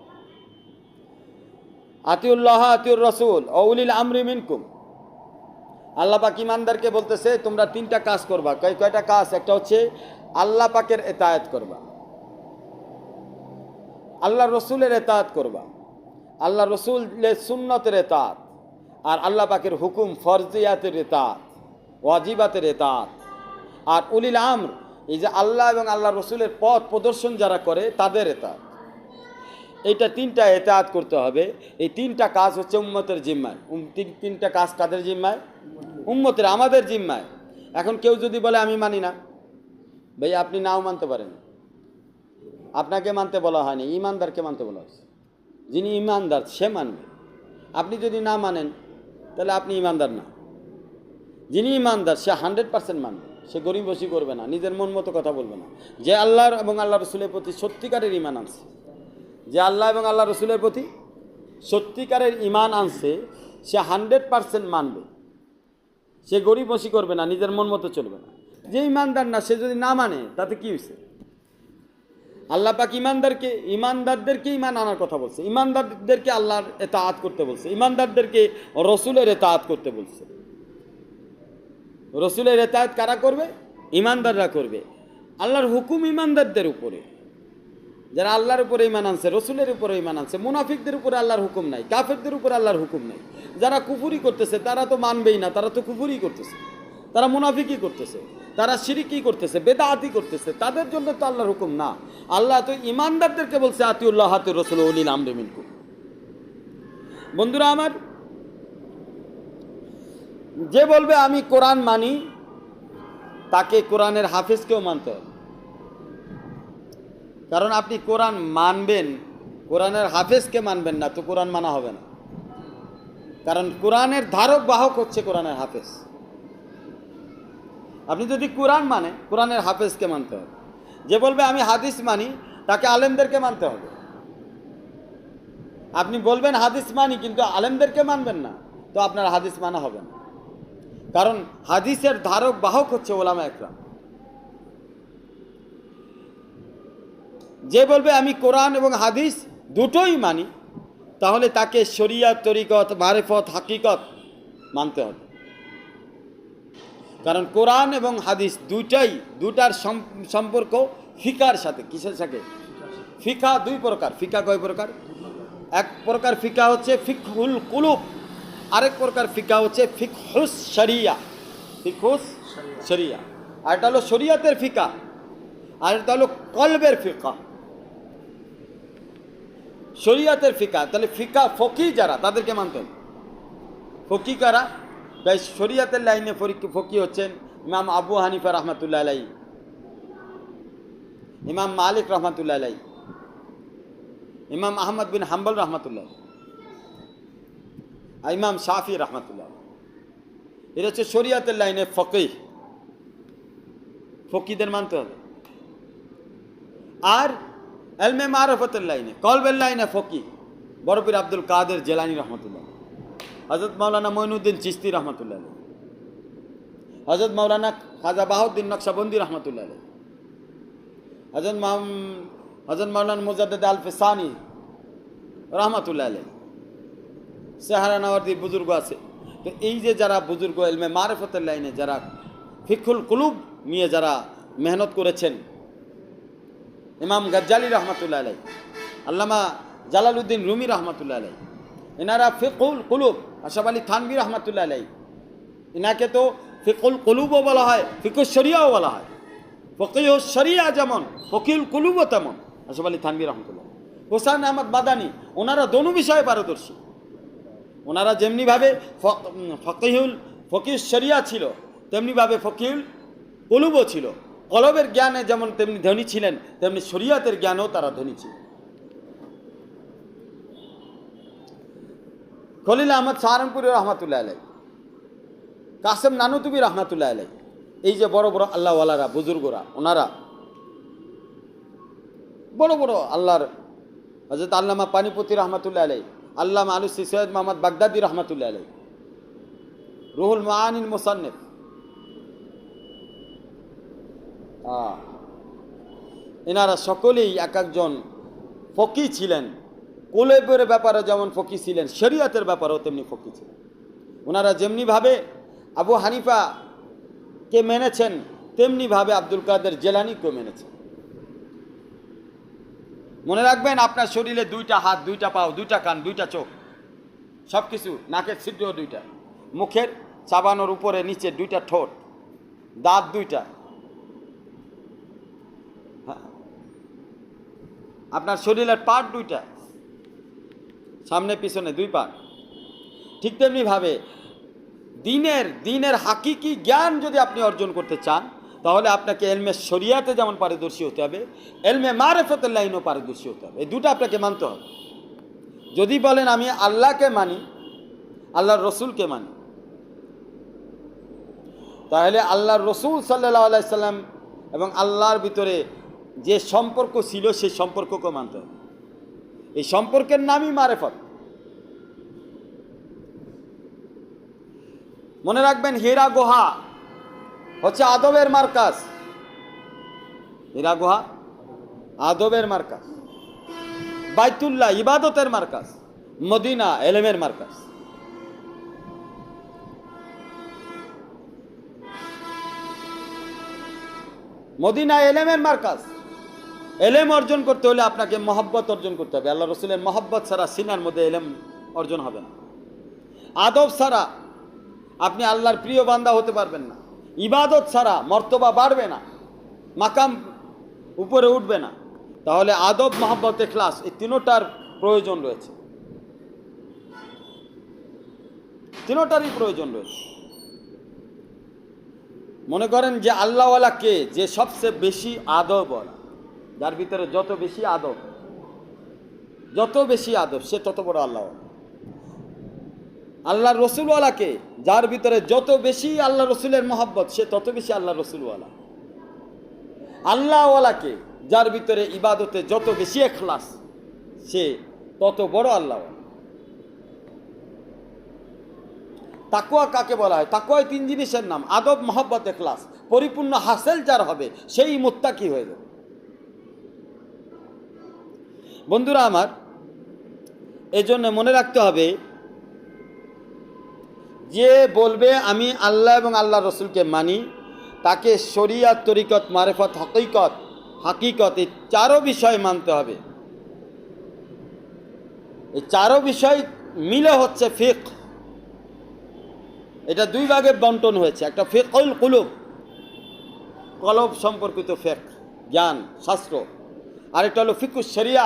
আতিউল্লাহ আতিউর রসুল উলিল আমরি মিনকুম। আল্লাহ পাক ঈমানদারকে বলতেছে তোমরা তিনটা কাজ করবা। কয়টা কাজ? একটা হচ্ছে আল্লাহ পাকের ইতাআত করবা, আল্লাহ রসুলের ইতাআত করবা, আল্লাহ রসুলের সুন্নতের ইতাআত, আর আল্লাহ পাকের হুকুম ফরজিয়াতের ইতাআত, ওয়াজিবাতের ইতাআত। আর উলিল আমর, এই যে আল্লাহ এবং আল্লাহ রসুলের পথ প্রদর্শন যারা করে তাদের ইতাআত। এইটা তিনটা এতাআত করতে হবে। এই তিনটা কাজ হচ্ছে উম্মতের জিম্মায়। তিনটা কাজ কাদের জিম্মায়? উম্মতের, আমাদের জিম্মায়। এখন কেউ যদি বলে আমি মানি না, ভাই আপনি নাও মানতে পারেন, আপনাকে মানতে বলা হয়নি, ইমানদারকে মানতে বলা হয়েছে। যিনি ইমানদার সে মানবে। আপনি যদি না মানেন তাহলে আপনি ইমানদার না। যিনি ইমানদার সে 100% মানবে, সে গরিবসি করবে না, নিজের মন মতো কথা বলবে না। যে আল্লাহর এবং আল্লাহ রসুলের প্রতি সত্যিকারের ইমান আনছে, যে আল্লাহ এবং আল্লাহ রসুলের প্রতি সত্যিকারের ইমান আনছে, সে 100% মানবে, সে গরিবসি করবে না, নিজের মন মতো চলবে না। যে ইমানদার না সে যদি না মানে তাতে কি হয়েছে? আল্লাহ পাক ইমানদারদেরকে ইমান আনার কথা বলছে, ইমানদারদেরকে আল্লাহর এতাআত করতে বলছে, ইমানদারদেরকে রসুলের এতাআত করতে বলছে। রসুলের এতাআত কারা করবে? ইমানদাররা করবে। আল্লাহর হুকুম ইমানদারদের উপরে, যারা আল্লাহর উপরে ইমান আনছে, রসুলের উপরে ইমান আনছে। মুনাফিকদের উপরে আল্লাহর হুকুম নাই, কাফেরদের উপরে আল্লাহর হুকুম নাই। যারা কুফরি করতেছে তারা তো মানবেই না, তারা তো কুফরি করতেছে, তারা মুনাফিকই করতেছে, তারা শিরিকি করতেছে, বেদাআতি করতেছে, তাদের জন্য তো আল্লাহর হুকুম না। আল্লাহ তো ইমানদারদেরকে বলছে আতিউল্লাহ আতিউর রাসূল উলিল আমরি মিনকুম। বন্ধুরা আমার, যে বলবে আমি কোরআন মানি তাকে কোরআনের হাফেজকেও মানতে হবে। কারণ আপনি কোরআন মানবেন, কোরআনের হাফেজকে মানবেন না তো কোরআন মানা হবে না। কারণ কোরআনের ধারক বাহক হচ্ছে কোরআনের হাফেজ। আপনি যদি কোরআন মানে কোরআনের হাফেজকে মানতে হবে। যে বলবে আমি হাদিস মানি তাকে আলেমদেরকে মানতে হবে। আপনি বলবেন হাদিস মানি কিন্তু আলেমদেরকে মানবেন না, তো আপনার হাদিস মানা হবে না। কারণ হাদিসের ধারক বাহক হচ্ছে ওলামা একরাম। যে বলবে আমি কোরআন এবং হাদিস দুটোই মানি তাহলে তাকে শরিয়ত, তরিকত, মারিফত, হাকিকত মানতে হবে। কারণ কোরআন এবং হাদিস দুটার সম্পর্ক ফিকার সাথে। কিসের সাথে? ফিকা দুই প্রকার। ফিকা কয় প্রকার? এক প্রকার ফিকা হচ্ছে ফিকহুল কুলুব, আরেক প্রকার ফিকা হচ্ছে ফিকহুস শরিয়া। ফিকহুস শরিয়া, আর এটা হলো শরিয়তের ফিকা, আর এটা হলো কলবের ফিকা। শরিয়তের ফিকা, তাহলে ফিকা ফকি যারা তাদেরকে মানতে হবে। ফকি কারা? তাই শরিয়তের লাইনে ফকি হচ্ছেন ইমাম আবু হানিফা রহমাতুল্লাহ আলাই, ইমাম মালিক রহমাতুল্লাহ আলাই, ইমাম আহমদ বিন হাম্বল রহমাতুল্লাহ, আর ইমাম শাফি রহমাতুল্লাহ। এটা হচ্ছে শরিয়তের লাইনে ফকিহ, ফকিদের মানতে হবে। আর এলমে মারফতের লাইনে, কলবের লাইনে ফকি বড় পীর আব্দুল কাদের জেলানী রহমতুল্লাহ, হযরত মাওলানা মঈনুদ্দিন চিশতি রহমতুল্লাহ, হযরত মাওলানা খাজা বাহাউদ্দিন নকশবন্দি রহমতুল্লাহ, হযরত মাওলানা মুজাদ্দেদ আল ফিসানি রহমতুল্লাহ, সাহারানওয়ার্দী বুজুর্গ আছে। তো এই যে যারা বুজুর্গ এলমে মারফতের লাইনে যারা ফিকহুল কুলুব নিয়ে যারা মেহনত করেছেন, ইমাম গজ্জালি রহমতুল্লাহ আলাই, আল্লামা জালালউদ্দিন রুমি রহমতুল্লাহ আলাই, এনারা ফিকহুল কুলুব, আশরাফ আলী থানভী রহমতুল্লাহ আলাই, এনাকে তো ফিকহুল কুলুবও বলা হয়, ফিকহুস শরিয়াও বলা হয়। ফকিহুস শরিয়া যেমন, ফকিহুল কুলুবও তেমন আশরাফ আলী থানভী রহমতুল্লাহ। হোসেন আহমদ মাদানী, ওনারা দোনো বিষয়ে পারদর্শী। ওনারা যেমনিভাবে ফকিহুস শরিয়া ছিল তেমনিভাবে ফকিহুল কুলুবও ছিল। কলবের জ্ঞানে যেমন তেমনি ধনী ছিলেন, তেমনি শরিয়তের জ্ঞানও তারা ধনী ছিল। খলিল আহমদ সাহারানপুরি রহমাতুল্লাহ আলাই, কাসেম নানুতুবি রহমাতুল্লাহ আলাই, এই যে বড় বড় আল্লাহওয়ালারা বুজুর্গরা, ওনারা বড় বড় আল্লাহর, হযরত আল্লামা পানিপতি রহমাতুল্লাহ আলাই, আল্লামা আলুসি সৈয়দ মোহাম্মদ বাগদাদি রহমাতুল্লাহ আলাই, রুহুল মাআনিল মুসান্নিফ, এনারা সকলেই এক একজন ফকি ছিলেন। কুলবের ব্যাপারে যেমন ফকি ছিলেন, শরিয়তের ব্যাপারেও তেমনি ফকি ছিলেন। ওনারা যেমনিভাবে আবু হানিফাকে মেনেছেন তেমনিভাবে আব্দুল কাদের জেলানীকেও মেনেছেন। মনে রাখবেন, আপনার শরীরে দুইটা হাত, দুইটা পাও, দুইটা কান, দুইটা চোখ, সব কিছু, নাকের ছিদ্র দুইটা, মুখের চাবানোর উপরে নিচে দুইটা ঠোঁট, দাঁত দুইটা, আপনার শরীরের পার্ট দুইটা, সামনে পিছনে 2 পা। ঠিক তেমনিভাবে দিনের হাকিকি জ্ঞান যদি আপনি অর্জন করতে চান, তাহলে আপনাকে এলমে শরিয়াতে যেমন পারদর্শী হতে হবে, এলমে মারিফাতের লাইনও পারদর্শী হতে হবে। এই দুটো আপনাকে মানতে হবে। যদি বলেন আমি আল্লাহকে মানি, আল্লাহর রসুলকে মানি, তাহলে আল্লাহর রসুল সাল্লাল্লাহু আলাইহি সাল্লাম এবং আল্লাহর ভিতরে যে সম্পর্ক ছিল সেই সম্পর্ককে মানতে হবে। এই সম্পর্কের নামই মারিফত। মনে রাখবেন, হীরা গুহা হচ্ছে আদবের মার্কাজ। হীরা গুহা আদবের মার্কাজ, বাইতুল্লাহ ইবাদতের মার্কাজ, মদিনা এলেমের মার্কাজ। মদিনা এলেমের মার্কাজ। এলেম অর্জন করতে হলে আপনাকে মহব্বত অর্জন করতে হবে। আল্লাহ রসুলের মহব্বত ছাড়া সিনার মধ্যে এলেম অর্জন হবে না। আদব ছাড়া আপনি আল্লাহর প্রিয় বান্দা হতে পারবেন না। ইবাদত ছাড়া মর্তবা বাড়বে না, মাকাম উপরে উঠবে না। তাহলে আদব, মহব্বত, ইখলাস এই তিনোটার প্রয়োজন রয়েছে, তিনোটারই প্রয়োজন রয়েছে। মনে করেন যে আল্লাহওয়ালা কে, যে সবচেয়ে বেশি আদবওয়ালা, যার ভিতরে যত বেশি আদব সে তত বড় আল্লাহওয়ালা। আল্লাহ রসুলওয়ালাকে, যার ভিতরে যত বেশি আল্লাহ রসুলের মহব্বত, সে তত বেশি আল্লাহ রসুলওয়ালা। আল্লাহওয়ালাকে, যার ভিতরে ইবাদতে যত বেশি ইখলাস, সে তত বড় আল্লাহওয়ালা। তাকওয়া কাকে বলা হয়? তাকওয়া 3 জিনিসের নাম, আদব, মহব্বত, ইখলাস। পরিপূর্ণ হাসিল যার হবে সেই মুত্তাকি হয়ে যাবে। বন্ধুরা আমার, এজন্য মনে রাখতে হবে, যে বলবে আমি আল্লাহ এবং আল্লাহ রসুলকে মানি, তাকে শরিয়াত, তরিকত, মারিফত, হাকিকত এই 4 বিষয় মানতে হবে। এই 4 বিষয় মিলে হচ্ছে ফিকহ। এটা 2 ভাগে বন্টন হয়েছে। একটা ফিকহুল কুলুব, কলব সম্পর্কিত ফিকহ, জ্ঞান শাস্ত্র। আরেকটা হলো ফিকহুশ শরিয়া,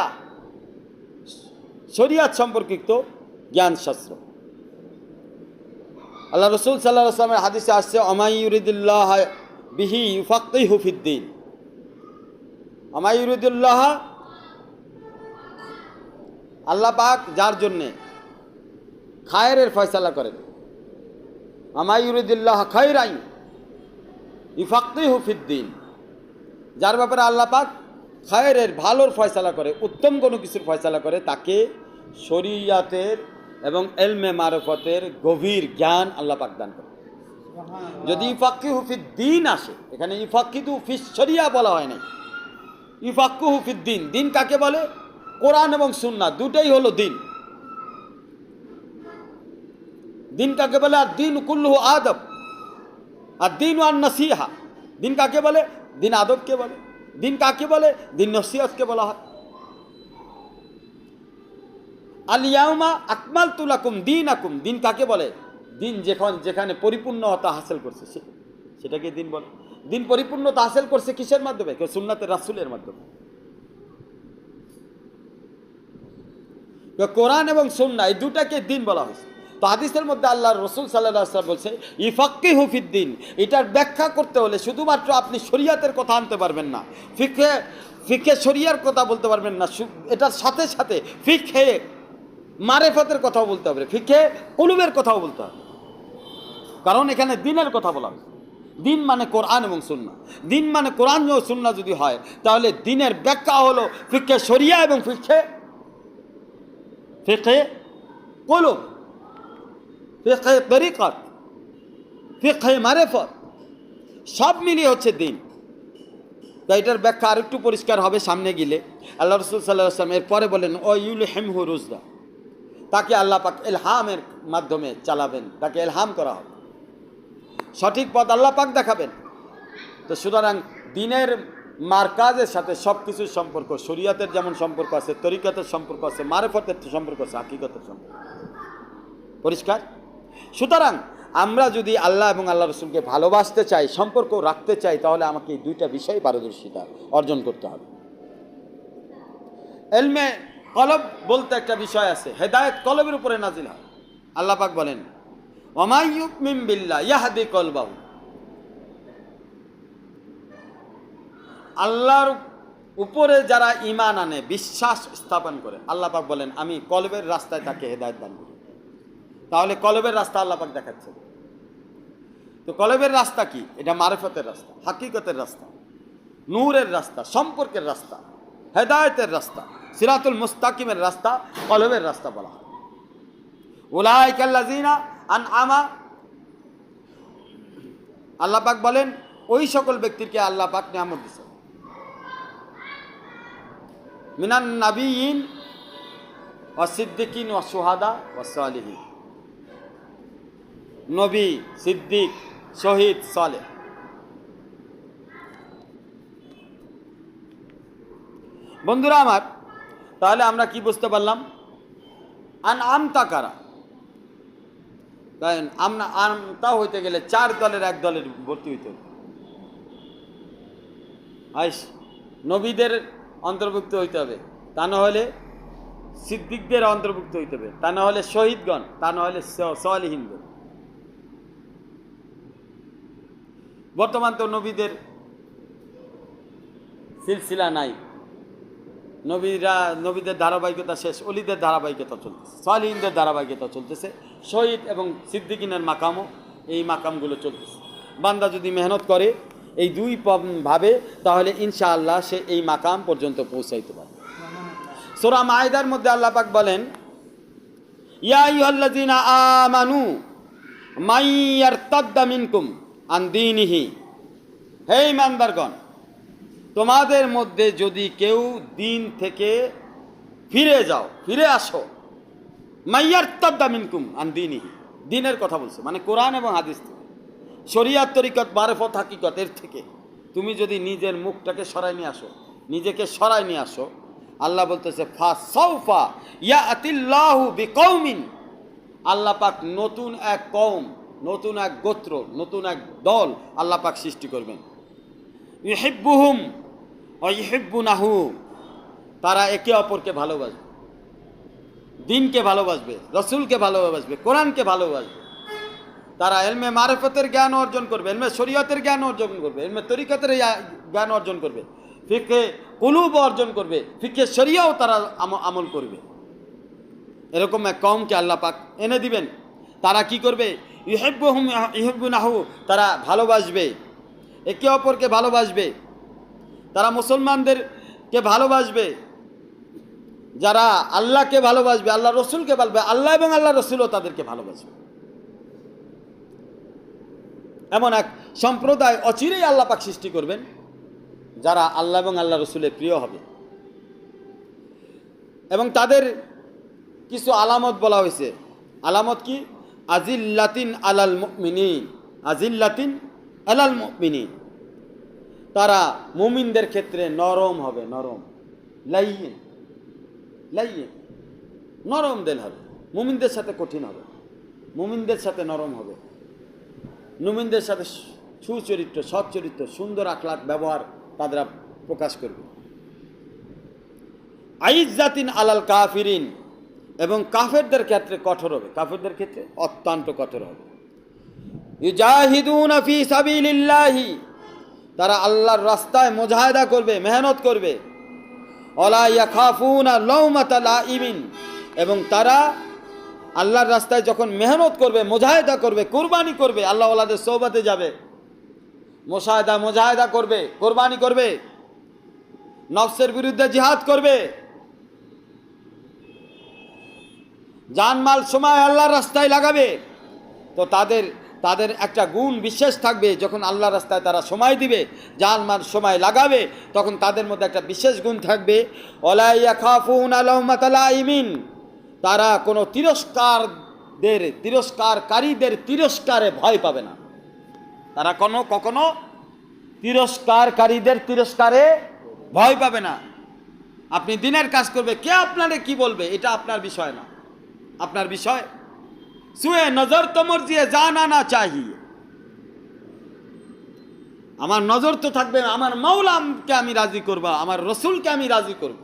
শরিয়াত সম্পর্কিত জ্ঞান শাস্ত্র। আল্লাহ রসুল সাল্লাল্লাহু আলাইহি ওয়াসাল্লামের হাদিসে আসছে, আমাই ইউরিদুল্লাহ বিহি ইউফাক্কিহু ফিদ্দীন। আমাই ইউরিদুল্লাহ, আল্লাহ পাক যার জন্যে খায়রের ফয়সালা করেন। আমাই ইউরিদুল্লাহ খায়রান ইউফাক্কিহু ফিদ্দীন, যার ব্যাপারে আল্লাহ পাক খায়রের, ভালোর ফয়সালা করে, উত্তম কোনো কিছুর ফয়সালা করে, তাকে শরিয়াতের এবং এলমে মারিফতের গভীর জ্ঞান আল্লাহ পাক দান করে। যদি ইউফাক্কিহু ফিদ্দীন আসে, এখানে ইউফাক্কিহু ফিশ শরিয়া বলা হয় নাই, ইউফাক্কিহু ফিদ্দীন। দিন কাকে বলে? কোরআন এবং সুন্নাহ দুটোই হলো দিন। দিন কাকে বলে? আর দিন কুল্লুহু আদব, আর দিন ওয়ান নসিহা। দিন কাকে বলে? দিন আদবকে বলে। দিন কাকে বলে? দিন নসিহতকে বলা হয়। আল ইয়াউমা আকমালতু লাকুম দীনাকুম, দিন কাকে বলে? দিন যেখানে পরিপূর্ণতা হাসিল করছে সেটাকে দিন বলে। দিন পরিপূর্ণতা হাসিল করছে কিসের মাধ্যমে? কেউ সুন্নাতে রাসূলের মাধ্যমে। কোরআন এবং সুন্নাহ এই দুটাকে দিন বলা হয়েছে। তো হাদিসের মধ্যে আল্লাহর রসুল সাল্লাল্লাহু আলাইহি ওয়াসাল্লাম বলছে ইফাক্কিহু ফিদ্দীন। এটার ব্যাখ্যা করতে হলে শুধুমাত্র আপনি শরিয়াতের কথা আনতে পারবেন না, ফিকহে শরিয়ার কথা বলতে পারবেন না, এটার সাথে সাথে ফিকহে মারিফতের কথাও বলতে হবে, ফিকহে কুলুবের কথাও বলতে হবে। কারণ এখানে দিনের কথা বলা হয়েছে। দিন মানে কোরআন এবং সুন্নাহ। দিন মানে কোরআন ও সুন্নাহ যদি হয়, তাহলে দিনের ব্যাখ্যা হলো ফিকহে শরিয়া এবং ফিকহে কুলুব, ফিকহে তরিকত, ফিকহে মারিফত, সব মিলিয়ে হচ্ছে দিন। তো এটার ব্যাখ্যা আরেকটু পরিষ্কার হবে সামনে গেলে। আল্লাহ রসুল সাল্লাল্লাহু আলাইহি ওয়াসাল্লাম এর পরে বলেন, ও ইউলহিমহু রুশদা, তাকে আল্লাহ পাক ইলহামের মাধ্যমে চালাবেন, তাকে ইলহাম করা হবে, সঠিক পথ আল্লাহ পাক দেখাবেন। তো সুতরাং দিনের মারকাজের সাথে সব কিছুর সম্পর্ক, শরিয়াতের যেমন সম্পর্ক আছে, তরিকতের সম্পর্ক আছে, মারিফতের সম্পর্ক আছে, হাকিকতের সম্পর্ক। পরিষ্কার? সুতরাং আমরা যদি আল্লাহ এবং আল্লাহ রসুলকে ভালোবাসতে চাই, সম্পর্ক রাখতে চাই, তাহলে আমাকে এই 2টা বিষয়ে পারদর্শিতা অর্জন করতে হবে। এলমে কলব বলতে একটা বিষয় আছে, হেদায়েত কলবের উপরে নাজিল হয়। আল্লাহ পাক বলেন ওয়ামাই ইউমিন বিল্লাহ ইয়াহদি কলবাহু, আল্লাহর উপরে যারা ঈমান আনে, বিশ্বাস স্থাপন করে, আল্লাহ পাক বলেন আমি কলবের রাস্তায় তাকে হেদায়েত দান করি। তাহলে কলবের রাস্তা আল্লাহ পাক দেখাচ্ছে। তো কলবের রাস্তা কি? এটা মারিফতের রাস্তা, হাকিকতের রাস্তা, নূরের রাস্তা, সম্পর্কের রাস্তা, হেদায়েতের রাস্তা, সিরাতুল মুস্তাকিমের রাস্তা কলবের রাস্তা বলা হয়। উলাইকাল্লাযিনা আনআমা, আল্লাহ পাক বলেন ওই সকল ব্যক্তিকে আল্লাহ পাক নিয়ামত দিয়েছেন, মিনান নাবিয়িন ওয়া সিদ্দিকিন ওয়া শুহাদা ওয়া সালিহিন, নবী, সিদ্দিক, শহীদ, সালেহ। বন্ধুরা আমার, তাহলে আমরা কি বুঝতে পারলাম? আমতা কারা? আমরা আমতা হইতে গেলে 4 দলের 1 দলের ভর্তি হইতে হবে। নবীদের অন্তর্ভুক্ত হইতে হবে, তা না হলে সিদ্দিকদের অন্তর্ভুক্ত হইতে হবে, তা না হলে শহীদগণ, তা না হলে সালিহিনগণ। বর্তমান তো নবীদের সিলসিলা নাই, নবীদের ধারাবাহিকতা শেষ, অলিদের ধারাবাহিকতা চলতেছে, সালিহিনদের ধারাবাহিকতা চলতেছে, শহীদ এবং সিদ্দিকিনের মাকামও, এই মাকামগুলো চলতেছে। বান্দা যদি মেহনত করে এই 2 ভাবে, তাহলে ইনশাআল্লাহ সে এই মাকাম পর্যন্ত পৌঁছাইতে পারে। সূরা মাইদার মধ্যে আল্লাহ পাক বলেন ইয়া আইয়ুহাল্লাযিনা আমানু মান ইয়ারতাদ্দা মিনকুম আন দীনিহি, হে ঈমানদারগণ, তোমাদের মধ্যে যদি কেউ দিন থেকে ফিরে আসো, মাইয়ারতাদ্দা মিনকুম আন দীনিহি, দিনের কথা বলছে, মানে কোরআন এবং হাদিস থেকে, শরিয়াত, তরিকত, মারিফত, হাকিকত, এর থেকে তুমি যদি নিজের মুখটাকে সরাই নিয়ে আসো, নিজেকে সরাই নিয়ে আসো, আল্লাহ বলতেছে ফাসাউফা ইয়াতিল্লাহু বিকৌমিন, আল্লাহ পাক নতুন এক কওম, নতুন এক গোত্র, নতুন এক দল আল্লাহ পাক সৃষ্টি করবেন। ইউহিব্বুহুম ওয়া ইউহিব্বুনাহু, তারা একে অপরকে ভালোবাসবে, দ্বীনকে ভালোবাসবে, রাসূলকে ভালোবাসবে, কোরআনকে ভালোবাসবে। তারা ইলমে মারিফতের জ্ঞান অর্জন করবে, ইলমে শরীয়তের জ্ঞান অর্জন করবে, ইলমে তরিকতের জ্ঞান অর্জন করবে, ফিকহে কুলুব অর্জন করবে, ফিকহে শরিয়াও তারা আমল করবে। এরকম এক কওমকে আল্লাহ পাক এনে দিবেন। তারা কি করবে? ইউহিব্বুহুম ইউহিব্বুনাহু, তারা ভালোবাসবে, একে অপরকে ভালোবাসবে, তারা মুসলমানদেরকে ভালোবাসবে, যারা আল্লাহকে ভালোবাসবে, আল্লাহ রসুলকে ভালোবাসবে, আল্লাহ এবং আল্লাহ রসুলও তাদেরকে ভালোবাসবে। এমন এক সম্প্রদায় অচিরেই আল্লাহ পাক সৃষ্টি করবেন, যারা আল্লাহ এবং আল্লাহ রসুলের প্রিয় হবে। এবং তাদের কিছু আলামত বলা হয়েছে। আলামত কি? আজিল্লাতিন আলাল মুমিনিন, আজিল্লাতিন আলাল মুমিনিন, তারা মুমিনদের ক্ষেত্রে নরম হবে, নরম, লাইয়িন, লাইয়িন, নরম দিল হবে, মুমিনদের সাথে কঠিন হবে, মুমিনদের সাথে নরম হবে, মুমিনদের সাথে সুচরিত্র, সচ্চরিত্র, সুন্দর আখলাক ব্যবহার তারা প্রকাশ করবে। আইজ্জাতিন আলাল কাফিরিন, এবং কাফেরদের ক্ষেত্রে কঠোর হবে, কাফেরদের ক্ষেত্রে অত্যন্ত কঠোর হবে। ইউজাহিদুনা ফি সাবিলিল্লাহি, তারা আল্লাহর রাস্তায় মুজাহিদা করবে, মেহনত করবে। ওয়ালা ইয়াখাফুনা লাউমাতা লাইমিন, এবং তারা আল্লাহর রাস্তায় যখন মেহনত করবে, মুজাহিদা করবে, কুরবানি করবে, আল্লাহ ওয়ালাদের সোহবতে যাবে, মুজাহিদা করবে, কুরবানি করবে, নফসের বিরুদ্ধে জিহাদ করবে, জানমাল সময় আল্লাহর রাস্তায় লাগাবে। তো তাদের একটা গুণ বিশেষ থাকবে, যখন আল্লাহর রাস্তায় তারা সময় দিবে, জানমাল সময় লাগাবে, তখন তাদের মধ্যে একটা বিশেষ গুণ থাকবে, ওয়ালা ইয়াখাফুনা লাউমাতা লাইমিন, তারা কোনো তিরস্কারকারীদের তিরস্কারে ভয় পাবে না। তারা কখনো তিরস্কারকারীদের তিরস্কারে ভয় পাবে না। আপনি দিনের কাজ করবে, কে আপনারে কি বলবে, এটা আপনার বিষয় না। আপনার বিষয় সুয়ে নজর তোমর দিয়ে জানা না চাহিয়ে, আমার নজর তো থাকবে আমার মাওলাকে আমি রাজি করব, আমার রসুলকে আমি রাজি করব।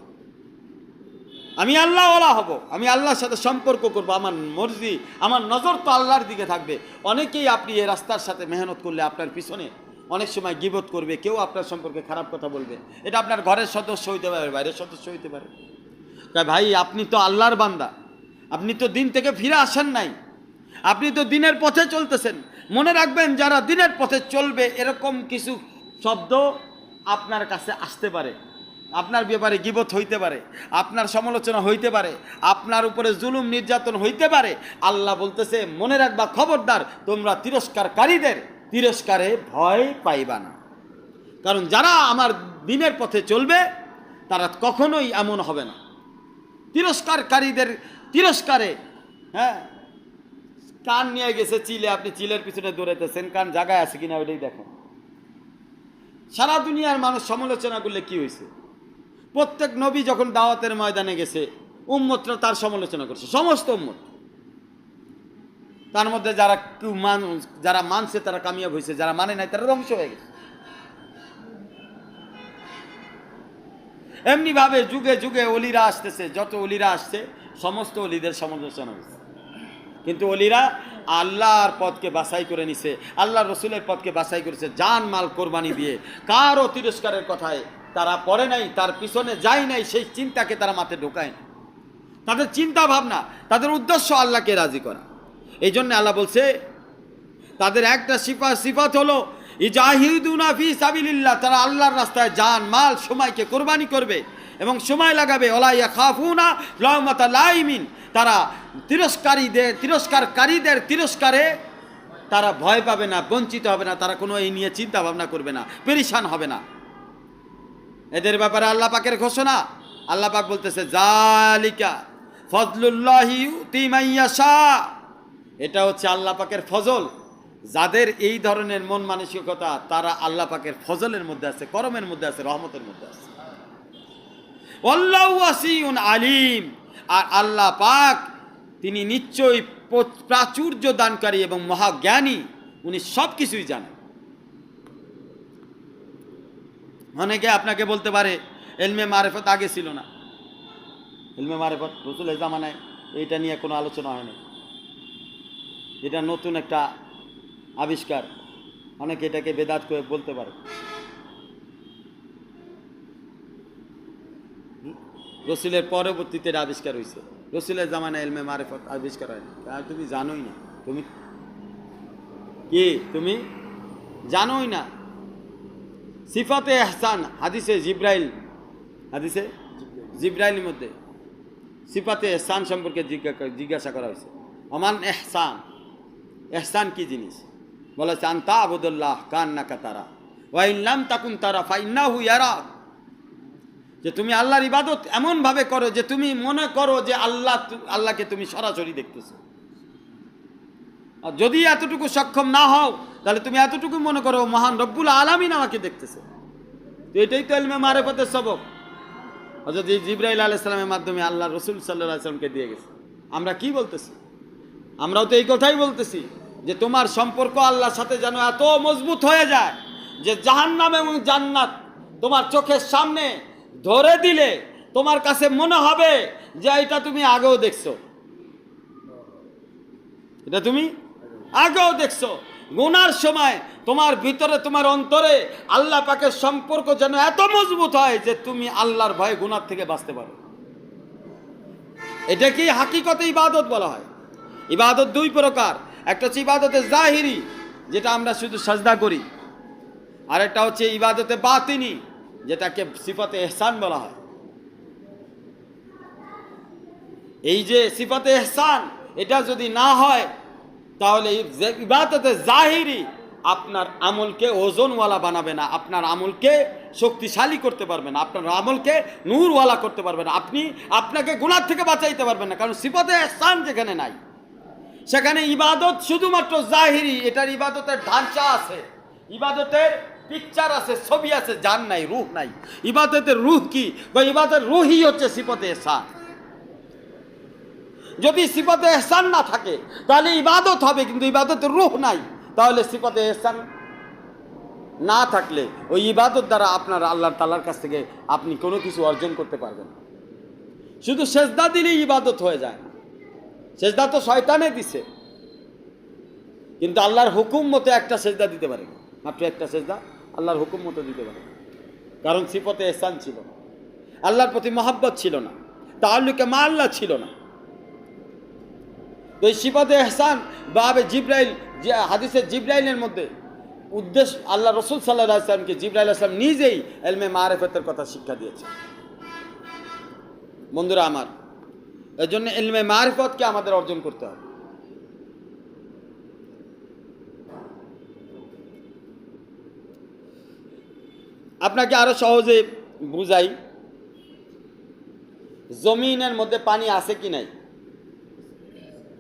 আমি আল্লাহওয়ালা হব, আমি আল্লাহর সাথে সম্পর্ক করব, আমার মর্জি, আমার নজর তো আল্লাহর দিকে থাকবে। অনেকেই আপনি এই রাস্তার সাথে মেহনত করলে আপনার পিছনে অনেক সময় গীবত করবে, কেউ আপনার সম্পর্কে খারাপ কথা বলবে। এটা আপনার ঘরের সদস্য হইতে পারে, বাইরের সদস্য হইতে পারে। তাই ভাই, আপনি তো আল্লাহর বান্দা, আপনি তো দিন থেকে ফিরে আসেন নাই, আপনি তো দিনের পথে চলতেছেন। মনে রাখবেন, যারা দিনের পথে চলবে এরকম কিছু শব্দ আপনার কাছে আসতে পারে, আপনার ব্যাপারে গীবত হইতে পারে, আপনার সমালোচনা হইতে পারে, আপনার উপরে জুলুম নির্যাতন হইতে পারে। আল্লাহ বলতেছে, মনে রাখবা, খবরদার, তোমরা তিরস্কারকারীদের তিরস্কারে ভয় পাইবা না। কারণ যারা আমার দিনের পথে চলবে তারা কখনোই এমন হবে না। তিরস্কারকারীদের তিরস্কারে, হ্যাঁ, কান নিয়ে গেছে চিলে, আপনি চিলের পিছনে দৌড়াইতেছেন, কান জায়গায় আছে কিনা ওইটাই দেখেন। সারা দুনিয়ার মানুষ সমালোচনা করলে কি হয়েছে? প্রত্যেক নবী যখন দাওয়াতের ময়দানে গেছে, উম্মতরা তার সমালোচনা করছে, সমস্ত উম্মত। তার মধ্যে যারা মানছে তারা কামিয়াব হয়েছে, যারা মানে নাই তারা ধ্বংস হয়ে গেছে। এমনি ভাবে যুগে যুগে অলিরা আসতেছে, যত অলিরা আসছে সমস্ত অলিদের সমালোচনা হয়েছে। কিন্তু অলিরা আল্লাহর পথকে বাছাই করে নিছে, আল্লাহ রসুলের পথকে বাছাই করেছে জান মাল কোরবানি দিয়ে। কারও তিরস্কারের কথায় তারা পড়ে নাই, তার পিছনে যায় নাই, সেই চিন্তাকে তারা মাথায় ঢোকায় না। তাদের চিন্তা ভাবনা, তাদের উদ্দেশ্য আল্লাহকে রাজি করা। এই জন্য আল্লাহ বলছে, তাদের একটা সিফাত হলো ইজাহিদুনা ফি সাবিলিল্লাহ, তারা আল্লাহর রাস্তায় জান মাল সময়কে কোরবানি করবে এবং সময় লাগাবে। ওয়া লা ইয়াখাফুনা লাউমাতা লাইমিন, তারা তিরস্কারকারীদের তিরস্কারে তারা ভয় পাবে না, বঞ্চিত হবে না, তারা কোনো এই নিয়ে চিন্তা ভাবনা করবে না, পেরেশান হবে না। এদের ব্যাপারে আল্লাহ পাকের ঘোষণা, আল্লাহ পাক বলতেছে, জালিকা ফজলুল্লাহি ইউতি মাইয়াশা, এটা হচ্ছে আল্লাহ পাকের ফজল। যাদের এই ধরনের মন মানসিকতা, তারা আল্লাহ পাকের ফজলের মধ্যে আছে, করমের মধ্যে আছে, রহমতের মধ্যে আছে। আল্লাহু ওয়াসিউন আলিম, আর আল্লাহ পাক তিনি নিশ্চয়ই প্রাচুর্য দানকারী এবং মহাজ্ঞানী, উনি সব কিছুই জানেন। অনেকে আপনাকে বলতে পারে ইলমে মারিফত আগে ছিল না, ইলমে মারিফত রাসূলের জামানায় এইটা নিয়ে কোনো আলোচনা হয় না, এটা নতুন একটা আবিষ্কার। অনেকে এটাকে বেদাত করে বলতে পারে। রসুলের পরবর্তীতে আবিষ্কার হয়েছে, রসুলের জামানায় ইলমে মারিফত আবিষ্কার হয়নি। আর তুমি জানোই না, তুমি জানোই না। সিফাতে এহসান, হাদিসে জিব্রাইলের মধ্যে সিফাতে এহসান সম্পর্কে জিজ্ঞাসা করা হয়েছে। আমান এহসান, এহসান কি জিনিস? বলেছে, আনতা আবুদুল্লাহ কান্নাকা তারা ওয়া ইন লাম তাকুন তারা ফাইন্নাহু ইয়ারাক, যে তুমি আল্লাহর ইবাদত এমনভাবে করো যে তুমি মনে করো যে আল্লাহকে তুমি সরাসরি দেখতেছো। আর যদি এতটুকু সক্ষম না হও, তাহলে তুমি এতটুকু মনে করো মহান রব্বুল আলামিন আমাকে দেখতেছে। তো এটাই তো ইলমে মারিফতের সবক। হযরত জিবরাইল আলাইহিস সালামের মাধ্যমে আল্লাহ রসুল সাল্লাল্লাহু আলাইহি ওয়াসাল্লামকে দিয়ে গেছে। আমরা কি বলতেছি? আমরাও তো এই কথাই বলতেছি যে তোমার সম্পর্ক আল্লাহর সাথে যেন এত মজবুত হয়ে যায় যে জাহান্নাম এবং জান্নাত তোমার চোখের সামনে ধরে দিলে তোমার কাছে মনে হবে যে এটা তুমি আগেও দেখছো, এটা তুমি আগেও দেখছো। গুনার সময় তোমার ভিতরে, তোমার অন্তরে আল্লাহ পাকের সম্পর্ক যেন এত মজবুত হয় যে তুমি আল্লাহর ভয়ে গুনার থেকে বাঁচতে পারো। এটা কি হাকিকতে ইবাদত বলা হয়। ইবাদত দুই প্রকার, একটা হচ্ছে ইবাদতে জাহিরি, যেটা আমরা শুধু সাজদা করি, আর একটা হচ্ছে ইবাদতে বাতিনি, যেটাকে সিফাতে ইহসান বলা হয়। এই যে সিফাতে ইহসান, এটা যদি না হয় তাহলে ইবাদতে জাহিরি আপনার আমলকে ওজনওয়ালা বানাবে না, আপনার আমলকে শক্তিশালী করতে পারবে না, আপনার আমলকে নূরওয়ালা করতে পারবে না, আপনাকে গুনাহ থেকে বাঁচাইতে পারবেন না। কারণ সিফাতে ইহসান যেখানে নাই, সেখানে ইবাদত শুধুমাত্র জাহিরি, এটার ইবাদতের ঢাঞ্চা আছে, ইবাদতের পিকচার আছে, ছবি আছে, জান নাই, রূহ নাই। ইবাদতের রূহ কি? বা ইবাদতের রূহই হচ্ছে সিফাতে ইহসান। যদি সিফাতে ইহসান না থাকে তাহলে ইবাদত হবে, কিন্তু ইবাদতের রূহ নাই, তাহলে সিফাতে ইহসান না থাকলে ওই ইবাদত দ্বারা আপনার আল্লাহ তাআলার কাছ থেকে আপনি কোনো কিছু অর্জন করতে পারবেন না। শুধু সেজদা দিলেই ইবাদত হয়ে যায় না। সেজদা তো শয়তানে দিছে, কিন্তু আল্লাহর হুকুম মতো একটা সেজদা দিতে পারে না, মাত্র একটা সেজদা আল্লাহর হুকুম মতো দিতে পারে, কারণ সিফতে ইহসান ছিল না, আল্লাহর প্রতি মহব্বত ছিল না, তাআল্লুকে মা আল্লাহ ছিল না। তো এই সিফতে ইহসান বাবে জিবরাইল, যে হাদিসে জিবরাইলের মধ্যে উদ্দেশ্য, আল্লাহ রসুল সাল্লাল্লাহু আলাইহি ওয়াসাল্লামকে জিবরাইল আলাইহিস সালাম নিজেই ইলমে মারিফতের কথা শিক্ষা দিয়েছে। বন্ধুরা আমার, এর জন্য ইলমে মারিফতকে আমাদের অর্জন করতে হবে। আপনাকে আরো সহজে বুঝাই, জমিনের মধ্যে পানি আছে কি নাই?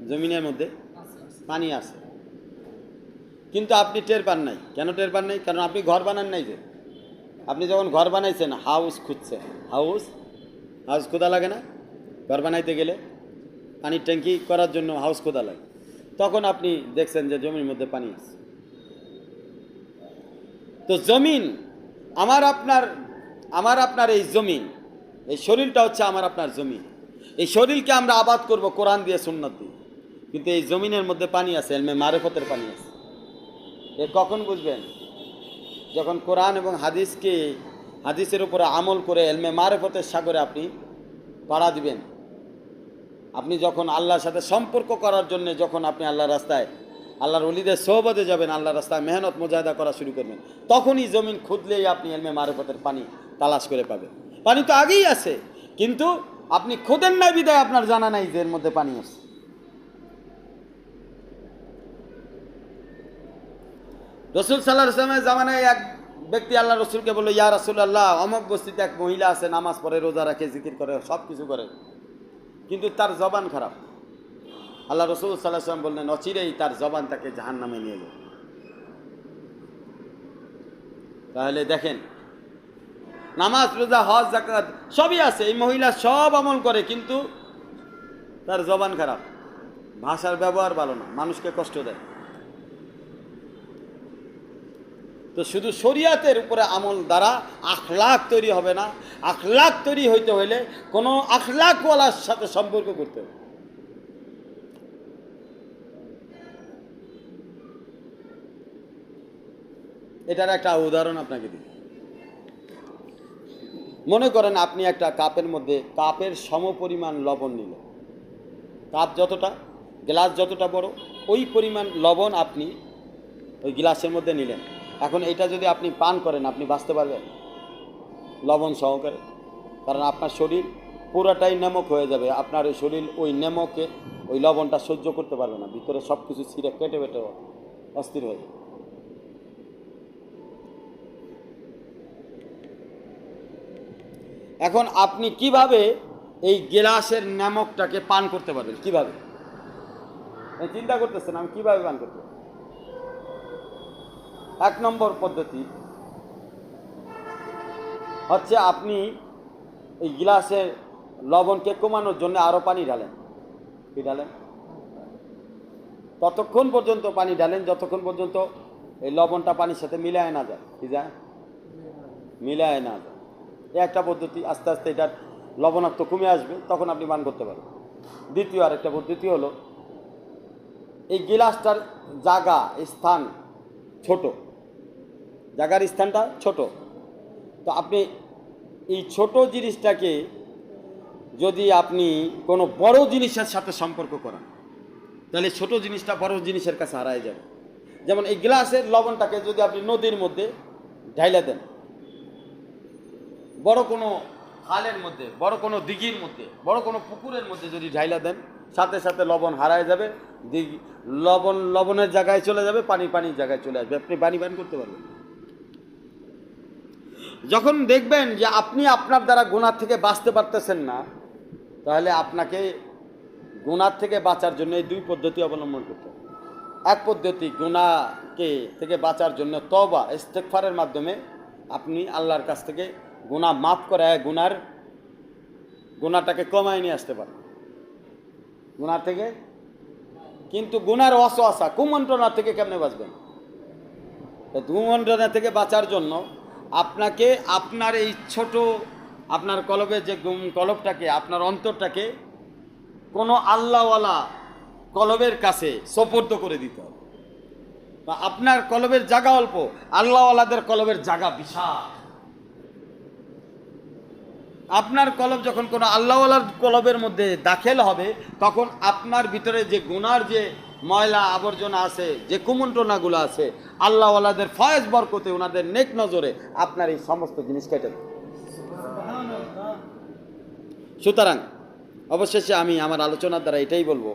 জমিনের মধ্যে পানি আছে, কিন্তু আপনি টের পান নাই। কেন টের পান নাই? কারণ আপনি ঘর বানান নাই। যে আপনি যখন ঘর বানাইছেন, হাউস খুঁজছেন, হাউস খোদা লাগে না? ঘর বানাইতে গেলে পানির ট্যাঙ্কি করার জন্য হাউস খোদা লাগে, তখন আপনি দেখছেন যে জমির মধ্যে পানি আছে। তো জমিন আমার আপনার এই জমিন, এই শরীরটা হচ্ছে আমার আপনার জমিন। এই শরীরকে আমরা আবাদ করব কোরআন দিয়ে, সুন্নাত দিয়ে, কিন্তু এই জমিনের মধ্যে পানি আছে, ইলমে মারিফতের পানি আছে। এ কখন বুঝবেন? যখন কোরআন এবং হাদিসের উপরে আমল করে ইলমে মারিফতের সাগরে আপনি পাড়া দিবেন। আপনি যখন আল্লাহর সাথে সম্পর্ক করার জন্য, যখন আপনি আল্লাহর রাস্তায়, আল্লাহর ওলিদের সোহবতে যাবেন, আল্লাহর রাস্তায় মেহনত মুজাহিদা করা শুরু করবেন, তখনই জমিন খুঁজলেই আপনি ইলমে মারিফতের পানি তালাশ করে পাবেন। পানি তো আগেই আছে, কিন্তু আপনি খোঁজেন না বিদায় আপনার জানা নাই যে এর মধ্যে পানি আছে। রসুল সাল্লাল্লাহু আলাইহি ওয়াসাল্লামের জামানায় এক ব্যক্তি আল্লাহ রসুলকে বলল, ইয়া রাসূলুল্লাহ, অমুক বস্তিতে এক মহিলা আছে, নামাজ পড়ে, রোজা রাখে, জিকির করে, সব কিছু করে, কিন্তু তার জবান খারাপ। আল্লাহ রসুল সাল্লাল্লাহু আলাইহি ওয়াসাল্লাম বললেন, অচিরেই তার জবান তাকে জাহান্নামে নিয়ে যাবে। তাহলে দেখেন, নামাজ, রোজা, হজ, যাকাত সবই আছে, এই মহিলা সব আমল করে, কিন্তু তার জবান খারাপ, ভাষার ব্যবহার ভালো না, মানুষকে কষ্ট দেয়। তো শুধু শরিয়াতের উপরে আমল দ্বারা আখলাক তৈরি হবে না। আখলাক তৈরি হইতে হইলে কোনো আখলাকওয়ালার সাথে সম্পর্ক করতে হবে। এটার একটা উদাহরণ আপনাকে দিই। মনে করেন আপনি একটা কাপের মধ্যে কাপের সমপরিমাণ লবণ নিলেন, কাপ যতটা, গ্লাস যতটা বড়, ওই পরিমাণ লবণ আপনি ওই গ্লাসের মধ্যে নিলেন। এখন এটা যদি আপনি পান করেন, আপনি বাঁচতে পারবেন লবণ সহকারে? কারণ আপনার শরীর পুরাটাই নেমক হয়ে যাবে, আপনার ওই শরীর ওই নেমকে, ওই লবণটা সহ্য করতে পারবে না, ভিতরে সব কিছু ছিঁড়ে কেটে বেটে অস্থির হয়ে যাবে। এখন আপনি কিভাবে এই গ্লাসের নেমকটাকে পান করতে পারবেন? কিভাবে? চিন্তা করতেছেন আমি কিভাবে পান করতে পারব? এক নম্বর পদ্ধতি হচ্ছে, আপনি এই গ্লাসের লবণকে কমানোর জন্য আরো পানি ঢালেন। কি ঢালেন? ততক্ষণ পর্যন্ত পানি ঢালেন যতক্ষণ পর্যন্ত এই লবণটা পানির সাথে মিলায় না যায়। কি যায়? মিলায় না যায়। এই একটা পদ্ধতি। আস্তে আস্তে এটার লবণাক্ত কমে আসবে, তখন আপনি পান করতে পারবেন। দ্বিতীয় আরেকটা পদ্ধতি হলো, এই গ্লাসটার জায়গা, স্থান ছোট, জায়গার স্থানটা ছোট, তো আপনি এই ছোট জিনিসটাকে যদি আপনি কোনো বড় জিনিসের সাথে সম্পর্ক করান, তাহলে ছোট জিনিসটা বড় জিনিসের কাছে হারায় যাবে। যেমন এই গ্লাসের লবণটাকে যদি আপনি নদীর মধ্যে ঢাইলা দেন, বড় কোনো খালের মধ্যে, বড় কোনো দিঘির মধ্যে, বড় কোনো পুকুরের মধ্যে যদি ঢাইলা দেন, সাথে সাথে লবণ হারায় যাবে, লবণের জায়গায় চলে যাবে, পানির জায়গায় চলে আসবে, আপনি পানি পান করতে পারবেন। যখন দেখবেন যে আপনি আপনার দ্বারা গুনাহ থেকে বাঁচতে পারতেছেন না, তাহলে আপনাকে গুনাহ থেকে বাঁচার জন্য এই দুই পদ্ধতি অবলম্বন করতে হবে। এক পদ্ধতি, গুনাহকে থেকে বাঁচার জন্য তওবা ইস্তেগফারের মাধ্যমে আপনি আল্লাহর কাছ থেকে গুনাহ মাফ করে গুনাহটাকে কমায় নিয়ে আসতে পারেন, গুনাহ থেকে। কিন্তু গুনার ওয়াসওয়াসা, কুমন্ত্রণা থেকে কেমনে বাঁচবেন? কুমন্ত্রণা থেকে বাঁচার জন্য আপনাকে আপনার এই ছোট আপনার কলবের যে কলবটাকে, আপনার অন্তরটাকে কোনো আল্লাহওয়ালা কলবের কাছে সোপর্দ করে দিতে হবে। বা আপনার কলবের জায়গা অল্প, আল্লাহওয়ালাদের কলবের জায়গা বিশাল। আপনার কলব যখন কোনো আল্লাহওয়ালার কলবের মধ্যে দাখিল হবে, তখন আপনার ভিতরে যে গুনার যে ময়লা আবর্জনা আছে, যে কুমন্ত্রণাগুলো আছে, আল্লাহওয়ালাদের ফয়েজ বরকতে, ওনাদের নেক নজরে আপনার এই সমস্ত জিনিস কেটে দেবে। সুতরাং অবশেষে আমি আমার আলোচনার দ্বারা এটাই বলবো,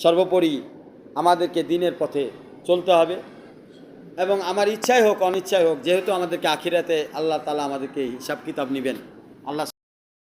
সর্বোপরি আমাদেরকে দিনের পথে চলতে হবে, এবং আমার ইচ্ছাই হোক অনিচ্ছাই হোক, যেহেতু আমাদেরকে আখিরাতে আল্লাহ তাআলা আমাদেরকে হিসাব কিতাব নেবেন, আল্লাহ